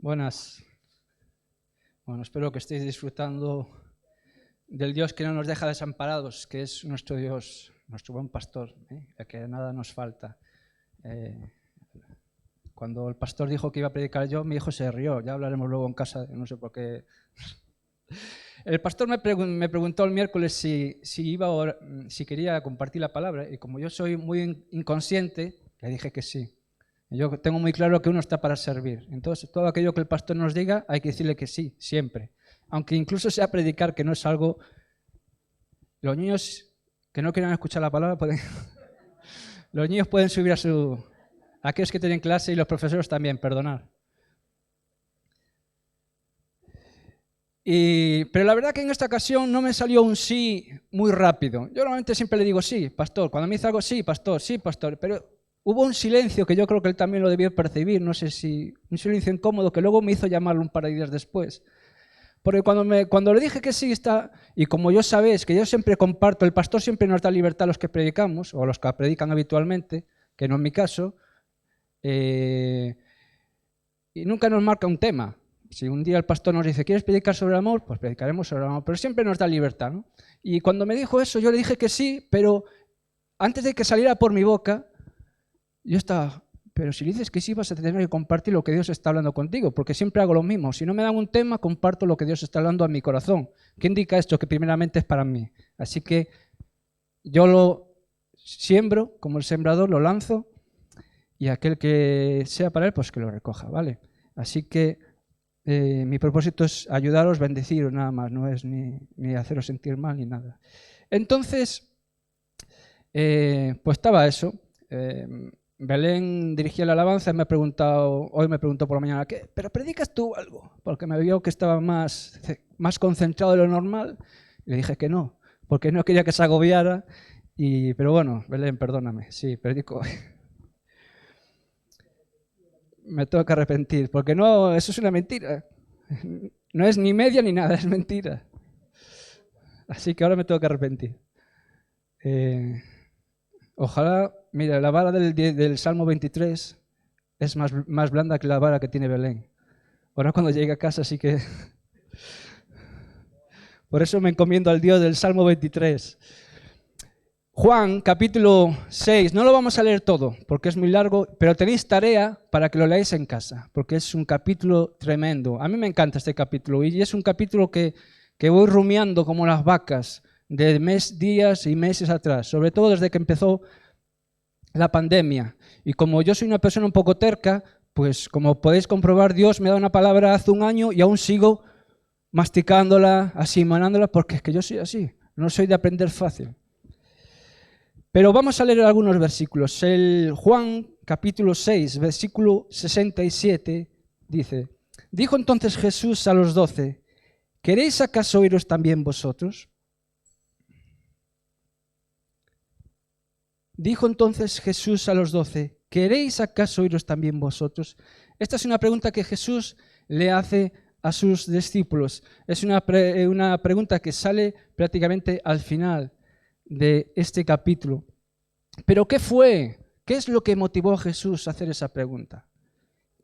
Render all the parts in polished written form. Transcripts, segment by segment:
Buenas. Bueno, espero que estéis disfrutando del Dios que no nos deja desamparados, que es nuestro Dios, nuestro buen pastor, a que nada nos falta. Cuando el pastor dijo que iba a predicar yo, mi hijo se rió. Ya hablaremos luego en casa, no sé por qué. El pastor me preguntó el miércoles si quería compartir la palabra, y como yo soy muy inconsciente, le dije que sí. Yo tengo muy claro que uno está para servir. Entonces, todo aquello que el pastor nos diga, hay que decirle que sí, siempre. Aunque incluso sea predicar, que no es algo... Los niños que no quieran escuchar la palabra, los niños pueden subir a aquellos que tienen clase y los profesores también, perdonar. Pero la verdad que en esta ocasión no me salió un sí muy rápido. Yo normalmente siempre le digo sí, pastor. Cuando me dice algo, sí, pastor. Pero hubo un silencio que yo creo que él también lo debió percibir, no sé si un silencio incómodo que luego me hizo llamarlo un par de días después. Porque cuando le dije que sí está, y como yo sabéis que yo siempre comparto, el pastor siempre nos da libertad a los que predicamos, o a los que predican habitualmente, que no es mi caso, y nunca nos marca un tema. Si un día el pastor nos dice, ¿quieres predicar sobre el amor? Pues predicaremos sobre el amor, pero siempre nos da libertad, ¿no? Y cuando me dijo eso, yo le dije que sí, pero antes de que saliera por mi boca, yo estaba, pero si dices que sí vas a tener que compartir lo que Dios está hablando contigo, porque siempre hago lo mismo. Si no me dan un tema, comparto lo que Dios está hablando a mi corazón. ¿Qué indica esto? Que primeramente es para mí. Así que yo lo siembro, como el sembrador, lo lanzo, y aquel que sea para él, pues que lo recoja, ¿vale? Así que mi propósito es ayudaros, bendeciros nada más, no es ni haceros sentir mal ni nada. Entonces, pues estaba eso. Belén dirigía la alabanza y hoy me preguntó por la mañana, ¿qué? ¿Pero predicas tú algo? Porque me vio que estaba más concentrado de lo normal. Y le dije que no, porque no quería que se agobiara. Pero bueno, Belén, perdóname, sí, predico. Me tengo que arrepentir, porque no, eso es una mentira. No es ni media ni nada, es mentira. Así que ahora me tengo que arrepentir. Ojalá, mira, la vara del Salmo 23 es más blanda que la vara que tiene Belén. Ahora cuando llegue a casa sí que... Por eso me encomiendo al Dios del Salmo 23. Juan, capítulo 6, no lo vamos a leer todo porque es muy largo, pero tenéis tarea para que lo leáis en casa, porque es un capítulo tremendo. A mí me encanta este capítulo y es un capítulo que voy rumiando como las vacas de días y meses atrás, sobre todo desde que empezó la pandemia. Y como yo soy una persona un poco terca, pues como podéis comprobar, Dios me da una palabra hace un año y aún sigo masticándola, asimilándola, porque es que yo soy así, no soy de aprender fácil. Pero vamos a leer algunos versículos. El Juan capítulo 6, versículo 67 dice, dijo entonces Jesús a los 12, ¿queréis acaso iros también vosotros? Dijo entonces Jesús a los 12, ¿queréis acaso iros también vosotros? Esta es una pregunta que Jesús le hace a sus discípulos. Es una pregunta que sale prácticamente al final de este capítulo. Pero ¿qué fue? ¿Qué es lo que motivó a Jesús a hacer esa pregunta?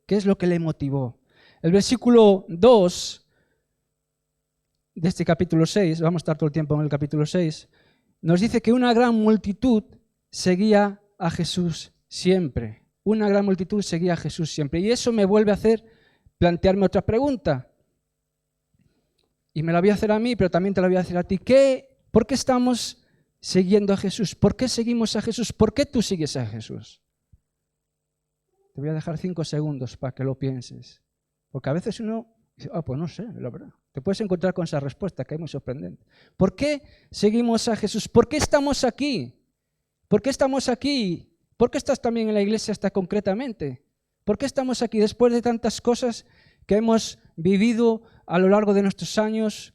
¿Qué es lo que le motivó? El versículo 2 de este capítulo 6, vamos a estar todo el tiempo en el capítulo 6, nos dice que una gran multitud seguía a Jesús siempre. Una gran multitud seguía a Jesús siempre. Y eso me vuelve a hacer plantearme otra pregunta. Y me la voy a hacer a mí, pero también te la voy a hacer a ti. ¿Por qué estamos siguiendo a Jesús? ¿Por qué seguimos a Jesús? ¿Por qué tú sigues a Jesús? Te voy a dejar 5 segundos para que lo pienses. Porque a veces uno dice, pues no sé, la verdad. Te puedes encontrar con esa respuesta que es muy sorprendente. ¿Por qué seguimos a Jesús? ¿Por qué estamos aquí? ¿Por qué estamos aquí? ¿Por qué estás también en la iglesia hasta concretamente? ¿Por qué estamos aquí después de tantas cosas que hemos vivido a lo largo de nuestros años?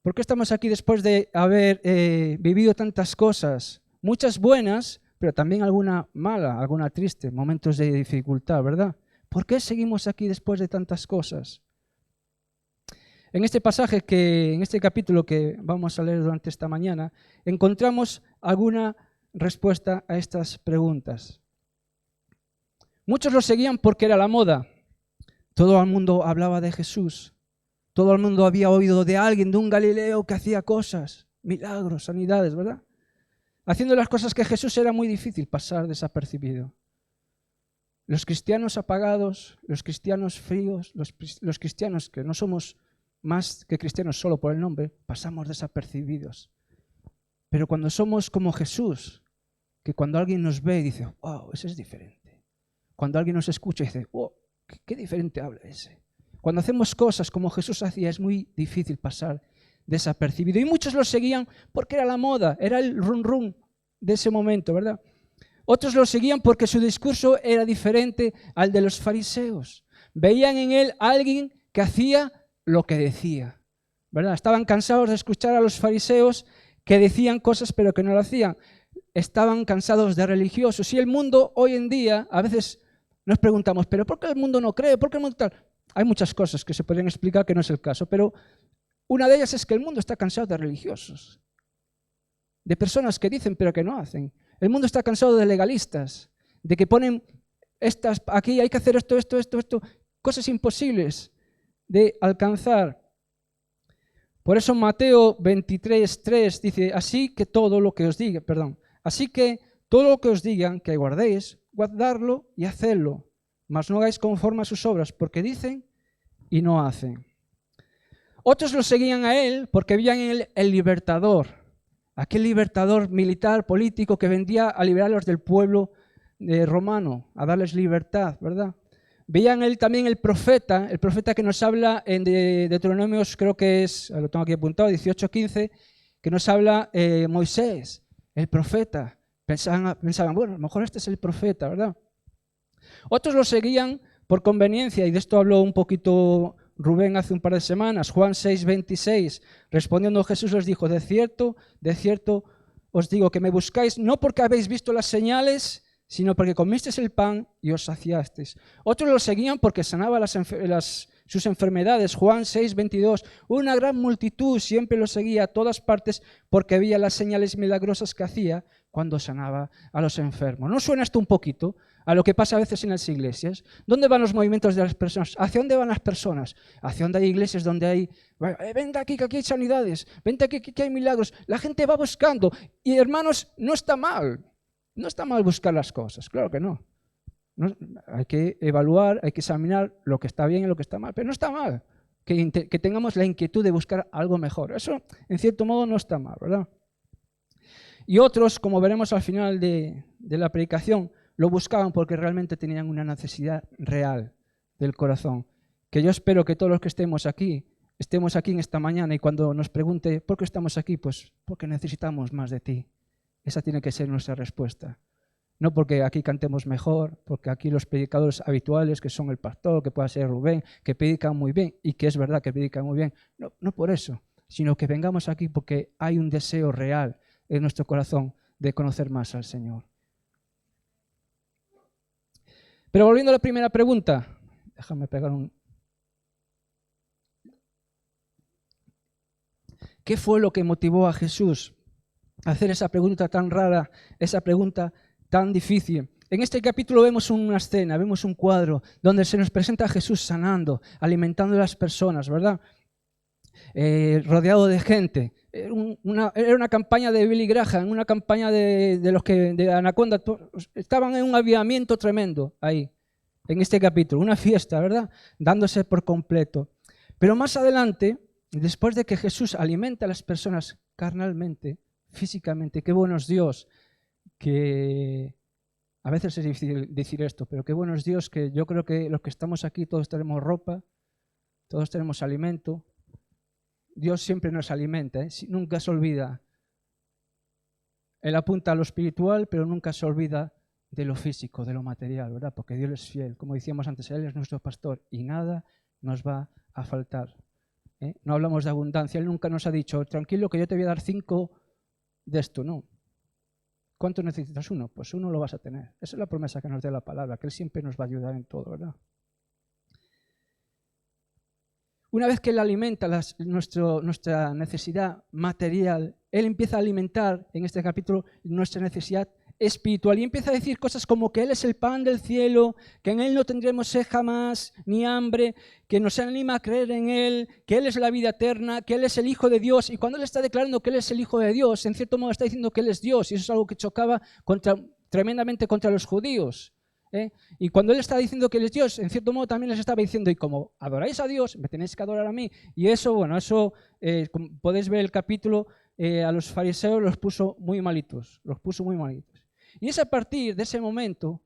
¿Por qué estamos aquí después de haber vivido tantas cosas? Muchas buenas, pero también alguna mala, alguna triste, momentos de dificultad, ¿verdad? ¿Por qué seguimos aquí después de tantas cosas? En este pasaje, en este capítulo que vamos a leer durante esta mañana, encontramos alguna respuesta a estas preguntas. Muchos lo seguían porque era la moda. Todo el mundo hablaba de Jesús. Todo el mundo había oído de alguien, de un Galileo que hacía cosas, milagros, sanidades, ¿verdad? Haciendo las cosas que Jesús era muy difícil pasar desapercibido. Los cristianos apagados, los cristianos fríos, los cristianos que no somos más que cristianos solo por el nombre, pasamos desapercibidos. Pero cuando somos como Jesús, que cuando alguien nos ve y dice, wow, ese es diferente. Cuando alguien nos escucha y dice, wow, qué diferente habla ese. Cuando hacemos cosas como Jesús hacía, es muy difícil pasar desapercibido. Y muchos lo seguían porque era la moda, era el run run de ese momento, ¿verdad? Otros lo seguían porque su discurso era diferente al de los fariseos. Veían en él a alguien que hacía lo que decía, ¿verdad? Estaban cansados de escuchar a los fariseos que decían cosas pero que no lo hacían. Estaban cansados de religiosos. Y el mundo hoy en día, a veces nos preguntamos, ¿pero por qué el mundo no cree? ¿Por qué el mundo tal? Hay muchas cosas que se podrían explicar que no es el caso, pero una de ellas es que el mundo está cansado de religiosos, de personas que dicen pero que no hacen. El mundo está cansado de legalistas, de que ponen aquí hay que hacer esto, cosas imposibles de alcanzar. Por eso Mateo 23:3 dice, así que todo lo que os digan que guardéis, guardarlo y hacedlo, mas no hagáis conforme a sus obras, porque dicen y no hacen. Otros lo seguían a él porque veían en él el libertador, aquel libertador militar, político, que vendía a liberarlos del pueblo romano, a darles libertad, ¿verdad? Veían en él también el profeta que nos habla en Deuteronomios, creo que es, lo tengo aquí apuntado, 18:15, que nos habla Moisés, el profeta. Pensaban, bueno, a lo mejor este es el profeta, ¿verdad? Otros lo seguían por conveniencia, y de esto habló un poquito Rubén hace un par de semanas. Juan 6:26, respondiendo Jesús les dijo, de cierto os digo que me buscáis no porque habéis visto las señales, sino porque comisteis el pan y os saciasteis. Otros lo seguían porque sanaba sus enfermedades. Juan 6:22, una gran multitud siempre lo seguía a todas partes porque veía las señales milagrosas que hacía cuando sanaba a los enfermos. ¿No suena esto un poquito a lo que pasa a veces en las iglesias? ¿Dónde van los movimientos de las personas? ¿Hacia dónde van las personas? Hacia dónde hay iglesias donde hay, venga aquí, que aquí hay sanidades, vente aquí, que hay milagros. La gente va buscando. Y hermanos, no está mal. No está mal buscar las cosas, claro que no. Hay que evaluar, hay que examinar lo que está bien y lo que está mal, pero no está mal que tengamos la inquietud de buscar algo mejor. Eso, en cierto modo, no está mal, ¿verdad? Y otros, como veremos al final de la predicación, lo buscaban porque realmente tenían una necesidad real del corazón. Que yo espero que todos los que estemos aquí en esta mañana, y cuando nos pregunte ¿por qué estamos aquí? Pues porque necesitamos más de ti. Esa tiene que ser nuestra respuesta. No porque aquí cantemos mejor, porque aquí los predicadores habituales, que son el pastor, que pueda ser Rubén, que predican muy bien, y que es verdad que predican muy bien, no por eso, sino que vengamos aquí porque hay un deseo real en nuestro corazón de conocer más al Señor. Pero volviendo a la primera pregunta, déjame pegar un... ¿Qué fue lo que motivó a Jesús a hacer esa pregunta tan rara, esa pregunta tan difícil? En este capítulo vemos una escena, vemos un cuadro donde se nos presenta a Jesús sanando, alimentando a las personas, ¿verdad? Rodeado de gente. Era una campaña de Billy Graham, una campaña de Anaconda. Estaban en un avivamiento tremendo ahí, en este capítulo. Una fiesta, ¿verdad? Dándose por completo. Pero más adelante, después de que Jesús alimenta a las personas carnalmente, físicamente, qué bueno es Dios, que a veces es difícil decir esto, pero qué bueno es Dios que yo creo que los que estamos aquí todos tenemos ropa, todos tenemos alimento. Dios siempre nos alimenta, nunca se olvida. Él apunta a lo espiritual, pero nunca se olvida de lo físico, de lo material, ¿verdad? Porque Dios es fiel. Como decíamos antes, Él es nuestro pastor y nada nos va a faltar. No hablamos de abundancia. Él nunca nos ha dicho, tranquilo que yo te voy a dar 5 de esto, no. ¿Cuánto necesitas? 1? Pues 1 lo vas a tener. Esa es la promesa que nos da la palabra, que Él siempre nos va a ayudar en todo, ¿verdad? Una vez que Él alimenta nuestra necesidad material, Él empieza a alimentar, en este capítulo, nuestra necesidad espiritual y empieza a decir cosas como que Él es el pan del cielo, que en Él no tendremos sed jamás ni hambre, que nos anima a creer en Él, que Él es la vida eterna, que Él es el Hijo de Dios. Y cuando Él está declarando que Él es el Hijo de Dios, en cierto modo está diciendo que Él es Dios, y eso es algo que chocaba tremendamente contra los judíos. Y cuando Él está diciendo que Él es Dios, en cierto modo también les estaba diciendo, y como adoráis a Dios, me tenéis que adorar a mí. Y eso, bueno, eso podéis ver el capítulo, a los fariseos los puso muy malitos, Y es a partir de ese momento,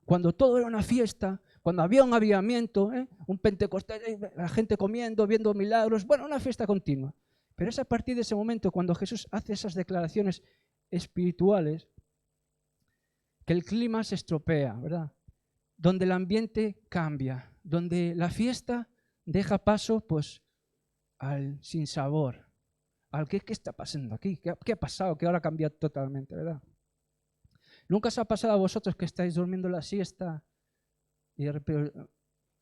cuando todo era una fiesta, cuando había un avivamiento, un Pentecostés, la gente comiendo, viendo milagros, bueno, una fiesta continua. Pero es a partir de ese momento, cuando Jesús hace esas declaraciones espirituales, que el clima se estropea, ¿verdad? Donde el ambiente cambia, donde la fiesta deja paso pues al sinsabor, al ¿qué está pasando aquí? ¿Qué ha pasado? Que ahora ha cambiado totalmente, ¿verdad? ¿Nunca os ha pasado a vosotros que estáis durmiendo la siesta y de repente,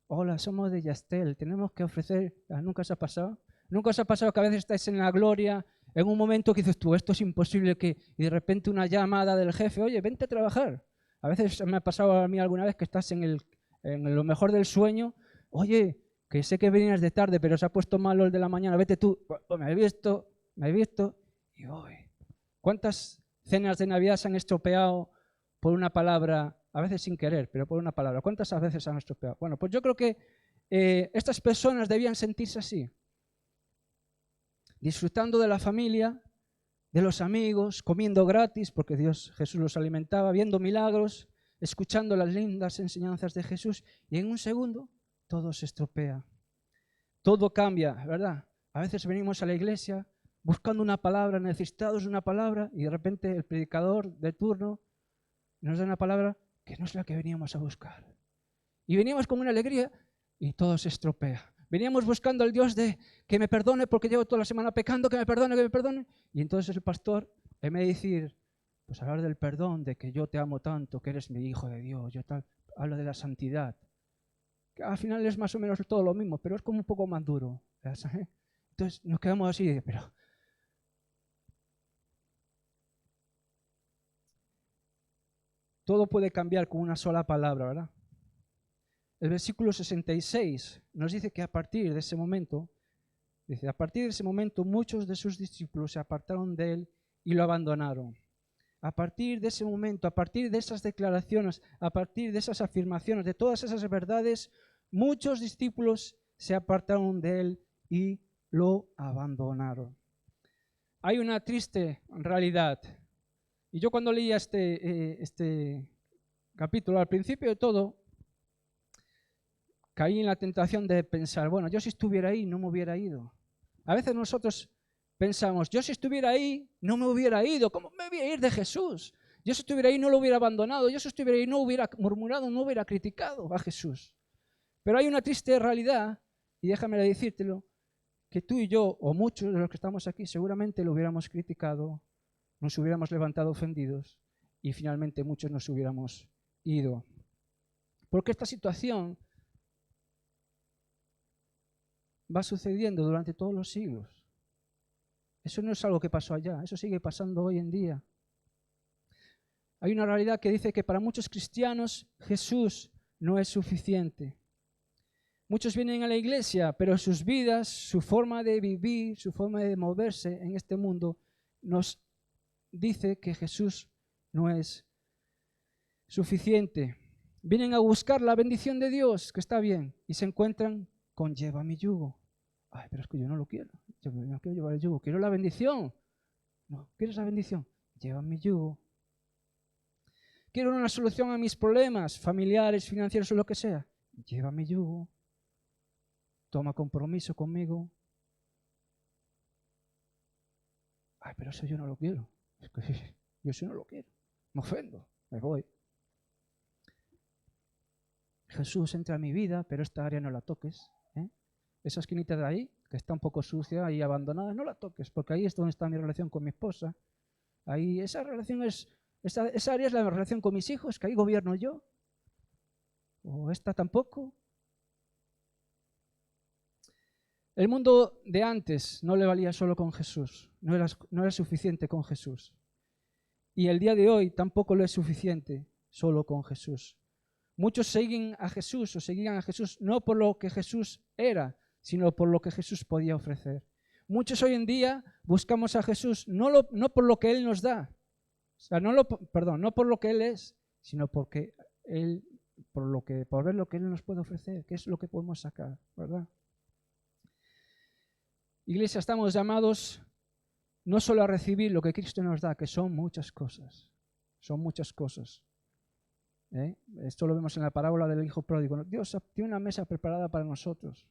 hola, somos de Yastel, tenemos que ofrecer? ¿Nunca os ha pasado? ¿Nunca os ha pasado que a veces estáis en la gloria, en un momento que dices tú, esto es imposible, y de repente una llamada del jefe, oye, vente a trabajar? A veces me ha pasado a mí alguna vez que estás en lo mejor del sueño, oye, que sé que venías de tarde, pero se ha puesto malo el de la mañana, vete tú, me he visto, y voy. ¿Cuántas cenas de Navidad se han estropeado por una palabra, a veces sin querer, pero por una palabra? ¿Cuántas veces se han estropeado? Bueno, pues yo creo que estas personas debían sentirse así, disfrutando de la familia, de los amigos, comiendo gratis, porque Jesús los alimentaba, viendo milagros, escuchando las lindas enseñanzas de Jesús, y en un segundo todo se estropea, todo cambia, ¿verdad? A veces venimos a la iglesia buscando una palabra, necesitados de una palabra, y de repente el predicador de turno nos da una palabra que no es la que veníamos a buscar. Y veníamos con una alegría y todo se estropea. Veníamos buscando al Dios de que me perdone porque llevo toda la semana pecando, que me perdone. Y entonces el pastor, en vez de decir, pues hablar del perdón, de que yo te amo tanto, que eres mi hijo de Dios, yo tal, habla de la santidad. Que al final es más o menos todo lo mismo, pero es como un poco más duro. Entonces nos quedamos así, pero... Todo puede cambiar con una sola palabra, ¿verdad? El versículo 66 nos dice que a partir de ese momento, muchos de sus discípulos se apartaron de él y lo abandonaron. A partir de ese momento, a partir de esas declaraciones, a partir de esas afirmaciones, de todas esas verdades, muchos discípulos se apartaron de él y lo abandonaron. Hay una triste realidad. Y yo cuando leía este capítulo, al principio de todo, caí en la tentación de pensar, bueno, yo si estuviera ahí no me hubiera ido. A veces nosotros pensamos, yo si estuviera ahí no me hubiera ido, ¿cómo me voy a ir de Jesús? Yo si estuviera ahí no lo hubiera abandonado, yo si estuviera ahí no hubiera murmurado, no hubiera criticado a Jesús. Pero hay una triste realidad, y déjame decírtelo, que tú y yo, o muchos de los que estamos aquí, seguramente lo hubiéramos criticado, nos hubiéramos levantado ofendidos y finalmente muchos nos hubiéramos ido. Porque esta situación va sucediendo durante todos los siglos. Eso no es algo que pasó allá, eso sigue pasando hoy en día. Hay una realidad que dice que para muchos cristianos Jesús no es suficiente. Muchos vienen a la iglesia, pero sus vidas, su forma de vivir, su forma de moverse en este mundo nos dice que Jesús no es suficiente. Vienen a buscar la bendición de Dios, que está bien, y se encuentran con lleva mi yugo. Ay, pero es que yo no lo quiero. Yo no quiero llevar el yugo, quiero la bendición. No, ¿quieres la bendición? Lleva mi yugo. Quiero una solución a mis problemas familiares, financieros o lo que sea. Lleva mi yugo. Toma compromiso conmigo. Ay, pero eso yo no lo quiero. Es que yo eso no lo quiero. Me ofendo, me voy. Jesús entra en mi vida, pero esta área no la toques. Esa esquinita de ahí, que está un poco sucia y abandonada, no la toques, porque ahí es donde está mi relación con mi esposa. Ahí esa relación esa área es la relación con mis hijos, que ahí gobierno yo. O esta tampoco. El mundo de antes no le valía solo con Jesús, no era suficiente con Jesús. Y el día de hoy tampoco lo es suficiente solo con Jesús. Muchos siguen a Jesús o seguían a Jesús no por lo que Jesús era, sino por lo que Jesús podía ofrecer. Muchos hoy en día buscamos a Jesús no por lo que Él nos da, o sea, no por lo que Él es, sino por ver lo que Él nos puede ofrecer, qué es lo que podemos sacar, ¿verdad? Iglesia, estamos llamados no solo a recibir lo que Cristo nos da, que son muchas cosas, Esto lo vemos en la parábola del hijo pródigo. Dios tiene una mesa preparada para nosotros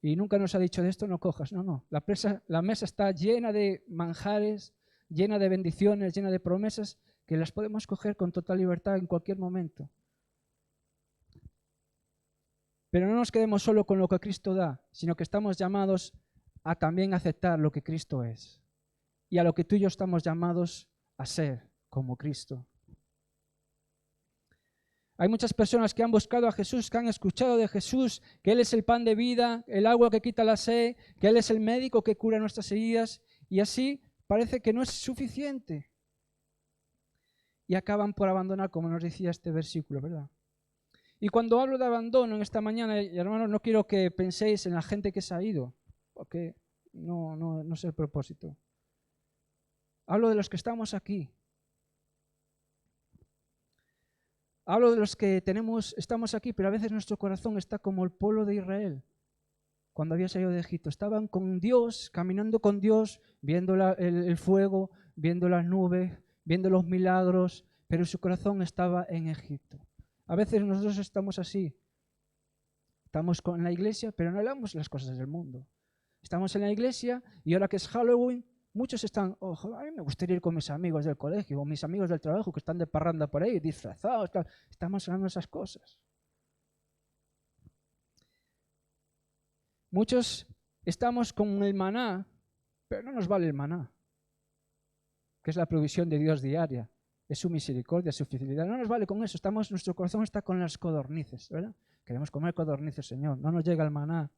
y nunca nos ha dicho de esto no cojas, no. La mesa está llena de manjares, llena de bendiciones, llena de promesas que las podemos coger con total libertad en cualquier momento. Pero no nos quedemos solo con lo que Cristo da, sino que estamos llamados a también aceptar lo que Cristo es y a lo que tú y yo estamos llamados a ser como Cristo. Hay muchas personas que han buscado a Jesús, que han escuchado de Jesús, que Él es el pan de vida, el agua que quita la sed, que Él es el médico que cura nuestras heridas, y así parece que no es suficiente. Y acaban por abandonar, como nos decía este versículo, ¿verdad? Y cuando hablo de abandono en esta mañana, hermanos, no quiero que penséis en la gente que se ha ido, porque no es el propósito. Hablo de los que estamos aquí. Hablo de los que estamos aquí, pero a veces nuestro corazón está como el pueblo de Israel, cuando había salido de Egipto. Estaban con Dios, caminando con Dios, viendo el fuego, viendo las nubes, viendo los milagros, pero su corazón estaba en Egipto. A veces nosotros estamos así. Estamos en la iglesia, pero no hablamos las cosas del mundo. Estamos en la iglesia y ahora que es Halloween, muchos están, a mí me gustaría ir con mis amigos del colegio o mis amigos del trabajo que están de parranda por ahí, disfrazados. Estamos hablando de esas cosas. Muchos estamos con el maná, pero no nos vale el maná, que es la provisión de Dios diaria. Es su misericordia, su fidelidad. No nos vale con eso. Nuestro corazón está con las codornices, ¿verdad? Queremos comer codornices, Señor. No nos llega el maná.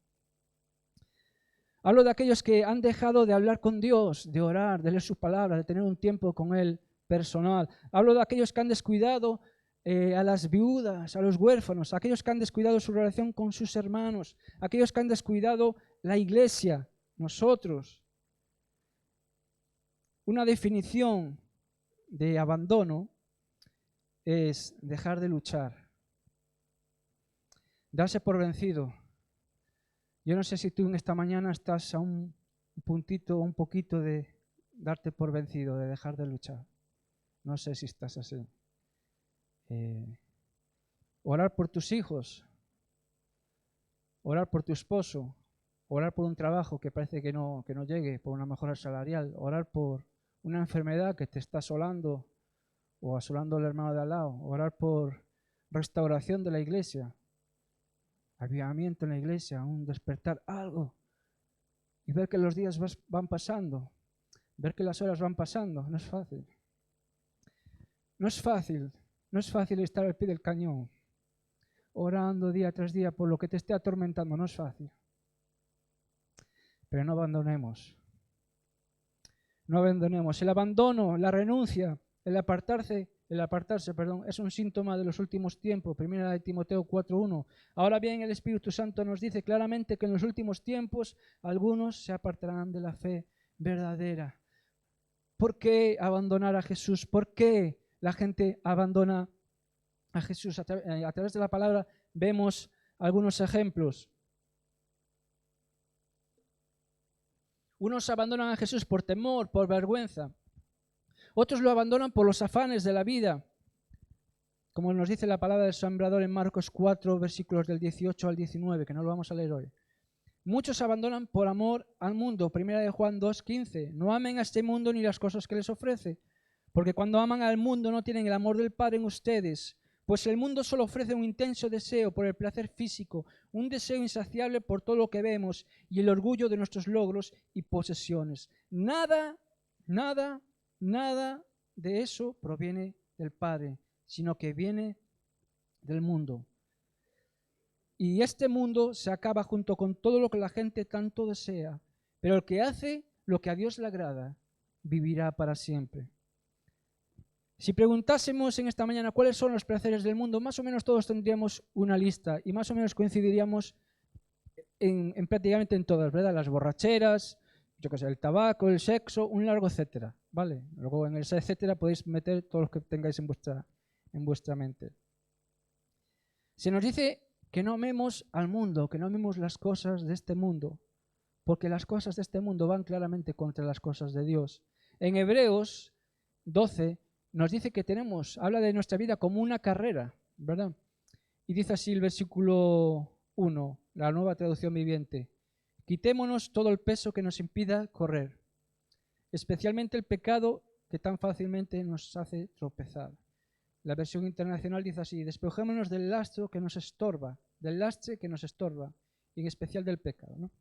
Hablo de aquellos que han dejado de hablar con Dios, de orar, de leer su palabra, de tener un tiempo con Él personal. Hablo de aquellos que han descuidado a las viudas, a los huérfanos, aquellos que han descuidado su relación con sus hermanos, aquellos que han descuidado la iglesia, nosotros. Una definición de abandono es dejar de luchar, darse por vencido. Yo no sé si tú en esta mañana estás a un poquito de darte por vencido, de dejar de luchar. No sé si estás así. Orar por tus hijos, orar por tu esposo, orar por un trabajo que parece que no llegue, por una mejora salarial, orar por una enfermedad que te está asolando o asolando al hermano de al lado, orar por restauración de la iglesia, avivamiento en la iglesia, un despertar, algo, y ver que los días van pasando, ver que las horas van pasando. No es fácil. No es fácil estar al pie del cañón, orando día tras día por lo que te esté atormentando, no es fácil. Pero no abandonemos. No abandonemos. El abandono, la renuncia, el apartarse, es un síntoma de los últimos tiempos. Primera de Timoteo 4:1. Ahora bien, el Espíritu Santo nos dice claramente que en los últimos tiempos algunos se apartarán de la fe verdadera. ¿Por qué abandonar a Jesús? ¿Por qué la gente abandona a Jesús? A través de la palabra vemos algunos ejemplos. Unos abandonan a Jesús por temor, por vergüenza. Otros lo abandonan por los afanes de la vida. Como nos dice la palabra del sembrador en Marcos 4, versículos del 18 al 19, que no lo vamos a leer hoy. Muchos abandonan por amor al mundo. Primera de Juan 2:15. No amen a este mundo ni las cosas que les ofrece, porque cuando aman al mundo no tienen el amor del Padre en ustedes. Pues el mundo solo ofrece un intenso deseo por el placer físico, un deseo insaciable por todo lo que vemos y el orgullo de nuestros logros y posesiones. Nada de eso proviene del Padre, sino que viene del mundo. Y este mundo se acaba junto con todo lo que la gente tanto desea, pero el que hace lo que a Dios le agrada, vivirá para siempre. Si preguntásemos en esta mañana cuáles son los placeres del mundo, más o menos todos tendríamos una lista y más o menos coincidiríamos en prácticamente en todas, ¿verdad? Las borracheras, yo qué sé, el tabaco, el sexo, un largo etcétera, ¿vale? Luego en ese etcétera podéis meter todos los que tengáis en vuestra mente. Se nos dice que no amemos al mundo, que no amemos las cosas de este mundo, porque las cosas de este mundo van claramente contra las cosas de Dios. En Hebreos 12 nos dice que habla de nuestra vida como una carrera, ¿verdad? Y dice así el versículo 1, la Nueva Traducción Viviente: quitémonos todo el peso que nos impida correr, especialmente el pecado que tan fácilmente nos hace tropezar. La versión internacional dice así: despojémonos del lastre que nos estorba, y en especial del pecado, ¿no?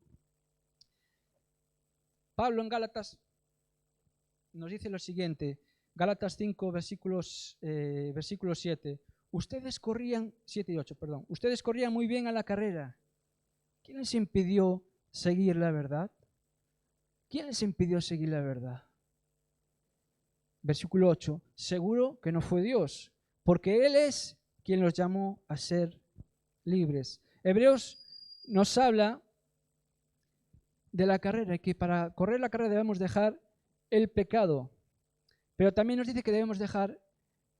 Pablo en Gálatas nos dice lo siguiente, Gálatas 5, versículo 7. Ustedes corrían, 7 y 8, perdón. Ustedes corrían muy bien a la carrera. ¿Quién les impidió seguir la verdad? ¿Quién les impidió seguir la verdad? Versículo 8. Seguro que no fue Dios, porque Él es quien los llamó a ser libres. Hebreos nos habla de la carrera, y que para correr la carrera debemos dejar el pecado, pero también nos dice que debemos dejar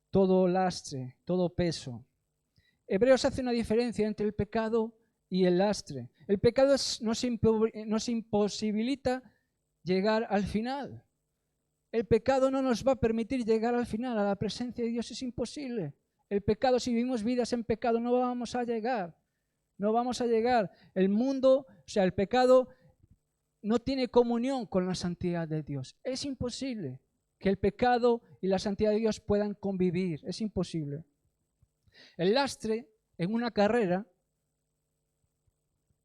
todo lastre, todo peso. Hebreos hace una diferencia entre el pecado y el lastre. El pecado nos imposibilita llegar al final. El pecado no nos va a permitir llegar al final, a la presencia de Dios es imposible. El pecado, si vivimos vidas en pecado, no vamos a llegar. No vamos a llegar. El mundo, o sea, el pecado no tiene comunión con la santidad de Dios. Es imposible que el pecado y la santidad de Dios puedan convivir. Es imposible. El lastre en una carrera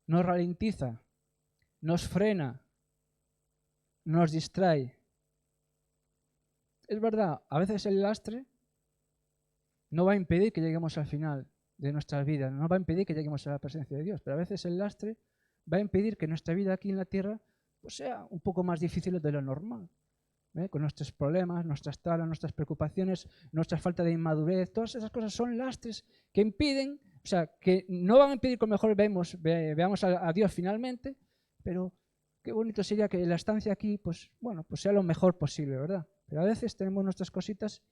nos ralentiza, nos frena, nos distrae. Es verdad, a veces el lastre no va a impedir que lleguemos al final de nuestras vidas, no va a impedir que lleguemos a la presencia de Dios, pero a veces el lastre va a impedir que nuestra vida aquí en la tierra pues, sea un poco más difícil de lo normal. Con nuestros problemas, nuestras taras, nuestras preocupaciones, nuestra falta de inmadurez, todas esas cosas son lastres que impiden, o sea, que no van a impedir que a lo mejor veamos a Dios finalmente, pero qué bonito sería que la estancia aquí, pues bueno, pues sea lo mejor posible, ¿verdad? Pero a veces tenemos nuestras cositas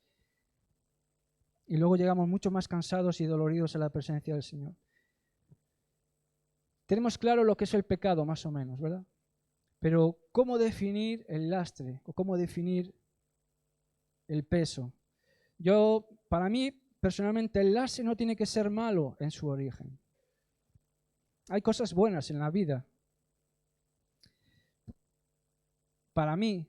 y luego llegamos mucho más cansados y doloridos a la presencia del Señor. Tenemos claro lo que es el pecado, más o menos, ¿verdad? Pero ¿cómo definir el lastre? ¿O cómo definir el peso? Para mí, personalmente, el lastre no tiene que ser malo en su origen. Hay cosas buenas en la vida. Para mí,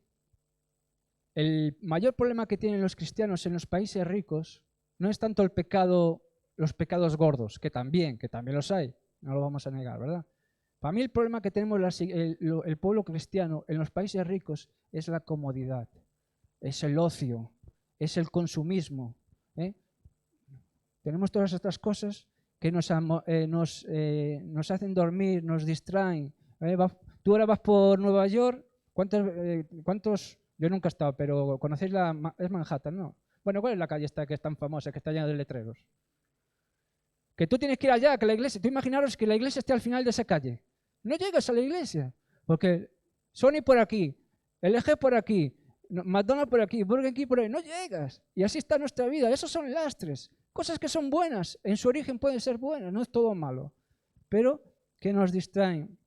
el mayor problema que tienen los cristianos en los países ricos no es tanto el pecado, los pecados gordos, que también los hay, no lo vamos a negar, ¿verdad? Para mí el problema que tenemos el pueblo cristiano en los países ricos es la comodidad, es el ocio, es el consumismo. Tenemos todas estas cosas que nos hacen dormir, nos distraen. Tú ahora vas por Nueva York, ¿cuántos? Yo nunca he estado, pero ¿conocéis es Manhattan, no? Bueno, ¿cuál es la calle esta que es tan famosa, que está llena de letreros? Que tú tienes que ir allá, que la iglesia, tú imaginaros que la iglesia esté al final de esa calle. No llegas a la iglesia, porque Sony por aquí, LG por aquí, McDonald's por aquí, Burger King por ahí, no llegas. Y así está nuestra vida, esos son lastres. Cosas que son buenas, en su origen pueden ser buenas, no es todo malo, pero que nos distraen.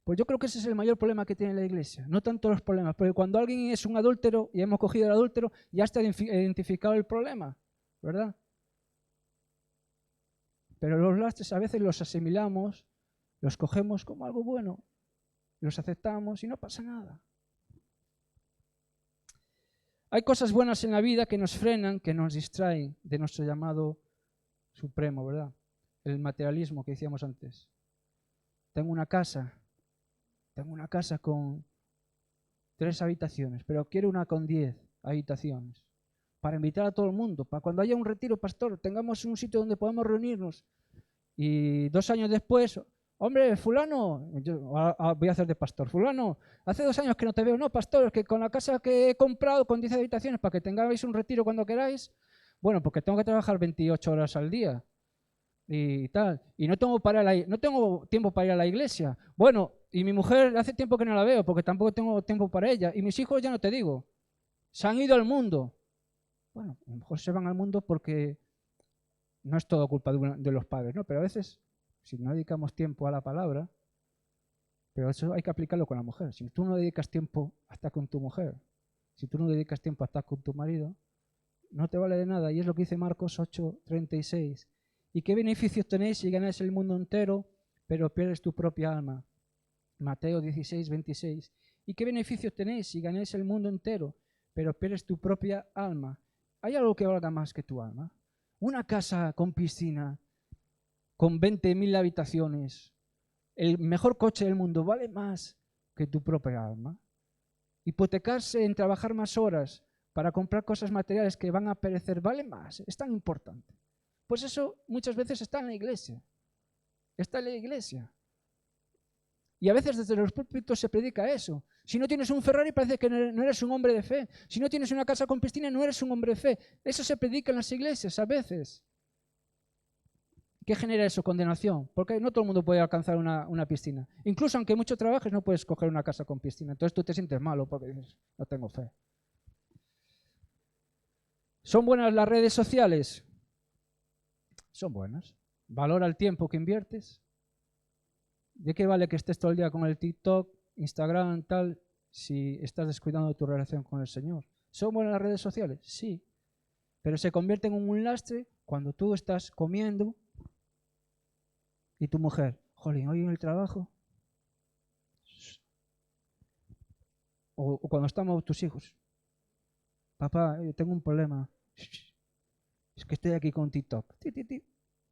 Pues yo creo que ese es el mayor problema que tiene la iglesia, no tanto los problemas, porque cuando alguien es un adúltero y hemos cogido al adúltero, ya está identificado el problema, ¿verdad? Pero los lastres a veces los asimilamos, los cogemos como algo bueno, los aceptamos y no pasa nada. Hay cosas buenas en la vida que nos frenan, que nos distraen de nuestro llamado supremo, ¿verdad? El materialismo que decíamos antes. Tengo una casa con 3 habitaciones, pero quiero una con 10 habitaciones. Para invitar a todo el mundo, para cuando haya un retiro, pastor, tengamos un sitio donde podamos reunirnos. Y 2 años después, Hombre, fulano, yo voy a hacer de pastor. Fulano, hace 2 años que no te veo. No, pastor, es que con la casa que he comprado con 10 habitaciones para que tengáis un retiro cuando queráis, bueno, porque tengo que trabajar 28 horas al día y tal. Y no tengo tiempo para ir a la iglesia. Bueno, y mi mujer hace tiempo que no la veo porque tampoco tengo tiempo para ella. Y mis hijos ya no te digo, se han ido al mundo. Bueno, a lo mejor se van al mundo porque no es todo culpa de los padres, ¿no? Pero a veces, si no dedicamos tiempo a la palabra, pero eso hay que aplicarlo con la mujer. Si tú no dedicas tiempo a estar con tu mujer, si tú no dedicas tiempo a estar con tu marido, no te vale de nada. Y es lo que dice Marcos 8:36. ¿Y qué beneficios tenéis si ganáis el mundo entero, pero pierdes tu propia alma? Mateo 16:26. ¿Y qué beneficios tenéis si ganáis el mundo entero, pero pierdes tu propia alma? ¿Hay algo que valga más que tu alma? Una casa con piscina, con 20.000 habitaciones, el mejor coche del mundo, ¿vale más que tu propia alma? Hipotecarse en trabajar más horas para comprar cosas materiales que van a perecer, ¿vale más? Es tan importante. Pues eso muchas veces está en la iglesia. Está en la iglesia. Y a veces desde los púlpitos se predica eso. Si no tienes un Ferrari parece que no eres un hombre de fe. Si no tienes una casa con piscina no eres un hombre de fe. Eso se predica en las iglesias a veces. ¿Qué genera eso? Condenación. Porque no todo el mundo puede alcanzar una piscina. Incluso aunque mucho trabajes no puedes coger una casa con piscina. Entonces tú te sientes malo porque dices, no tengo fe. ¿Son buenas las redes sociales? Son buenas. ¿Valora el tiempo que inviertes? ¿De qué vale que estés todo el día con el TikTok, Instagram, tal, si estás descuidando tu relación con el Señor? ¿Son buenas las redes sociales? Sí. Pero se convierten en un lastre cuando tú estás comiendo y tu mujer, jolín, hoy en el trabajo. O cuando estamos tus hijos. Papá, tengo un problema. Es que estoy aquí con TikTok.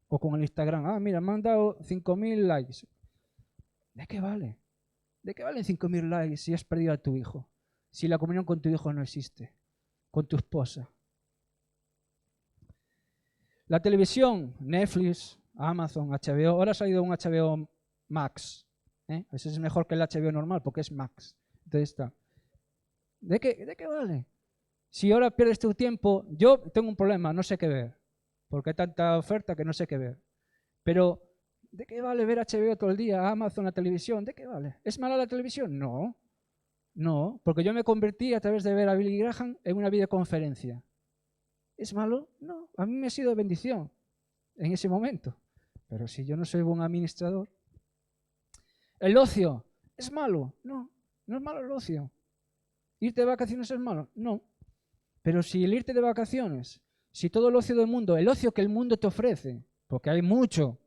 O con el Instagram. Ah, mira, me han dado 5.000 likes. ¿De qué vale? ¿De qué valen 5.000 likes si has perdido a tu hijo? Si la comunión con tu hijo no existe, con tu esposa. La televisión, Netflix, Amazon, HBO. Ahora ha salido un HBO Max. Ese es mejor que el HBO normal porque es Max. Entonces está. ¿De qué vale? Si ahora pierdes tu tiempo, yo tengo un problema, no sé qué ver. Porque hay tanta oferta que no sé qué ver. Pero ¿de qué vale ver HBO todo el día, Amazon, la televisión? ¿De qué vale? ¿Es mala la televisión? No. No, porque yo me convertí a través de ver a Billy Graham en una videoconferencia. ¿Es malo? No, a mí me ha sido de bendición en ese momento. Pero si yo no soy buen administrador. ¿El ocio es malo? No, no es malo el ocio. ¿Irte de vacaciones es malo? No. Pero si el irte de vacaciones, si todo el ocio del mundo, el ocio que el mundo te ofrece, porque hay mucho,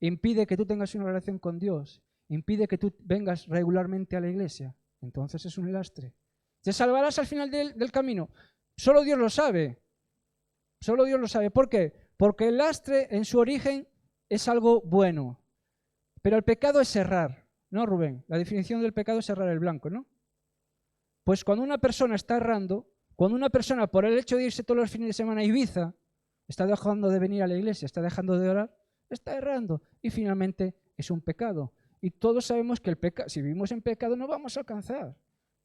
impide que tú tengas una relación con Dios, impide que tú vengas regularmente a la iglesia, entonces es un lastre. ¿Te salvarás al final del camino? Solo Dios lo sabe. Solo Dios lo sabe. ¿Por qué? Porque el lastre en su origen es algo bueno. Pero el pecado es errar, ¿no, Rubén? La definición del pecado es errar el blanco, ¿no? Pues cuando una persona está errando, cuando una persona por el hecho de irse todos los fines de semana a Ibiza, está dejando de venir a la iglesia, está dejando de orar, está errando y finalmente es un pecado. Y todos sabemos que si vivimos en pecado no vamos a alcanzar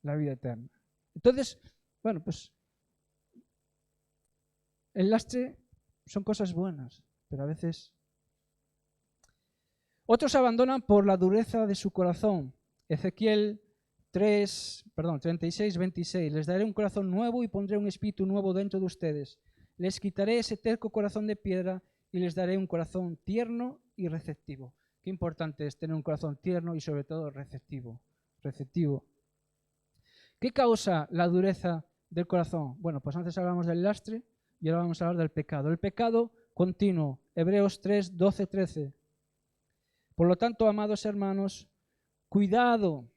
la vida eterna. Entonces, bueno, pues el lastre son cosas buenas, pero a veces... Otros abandonan por la dureza de su corazón. Ezequiel 36:26. Les daré un corazón nuevo y pondré un espíritu nuevo dentro de ustedes. Les quitaré ese terco corazón de piedra y les daré un corazón tierno y receptivo. Qué importante es tener un corazón tierno y sobre todo receptivo. ¿Qué causa la dureza del corazón? Bueno, pues antes hablamos del lastre y ahora vamos a hablar del pecado. El pecado continuo. Hebreos 3:12-13. Por lo tanto, amados hermanos, cuidado.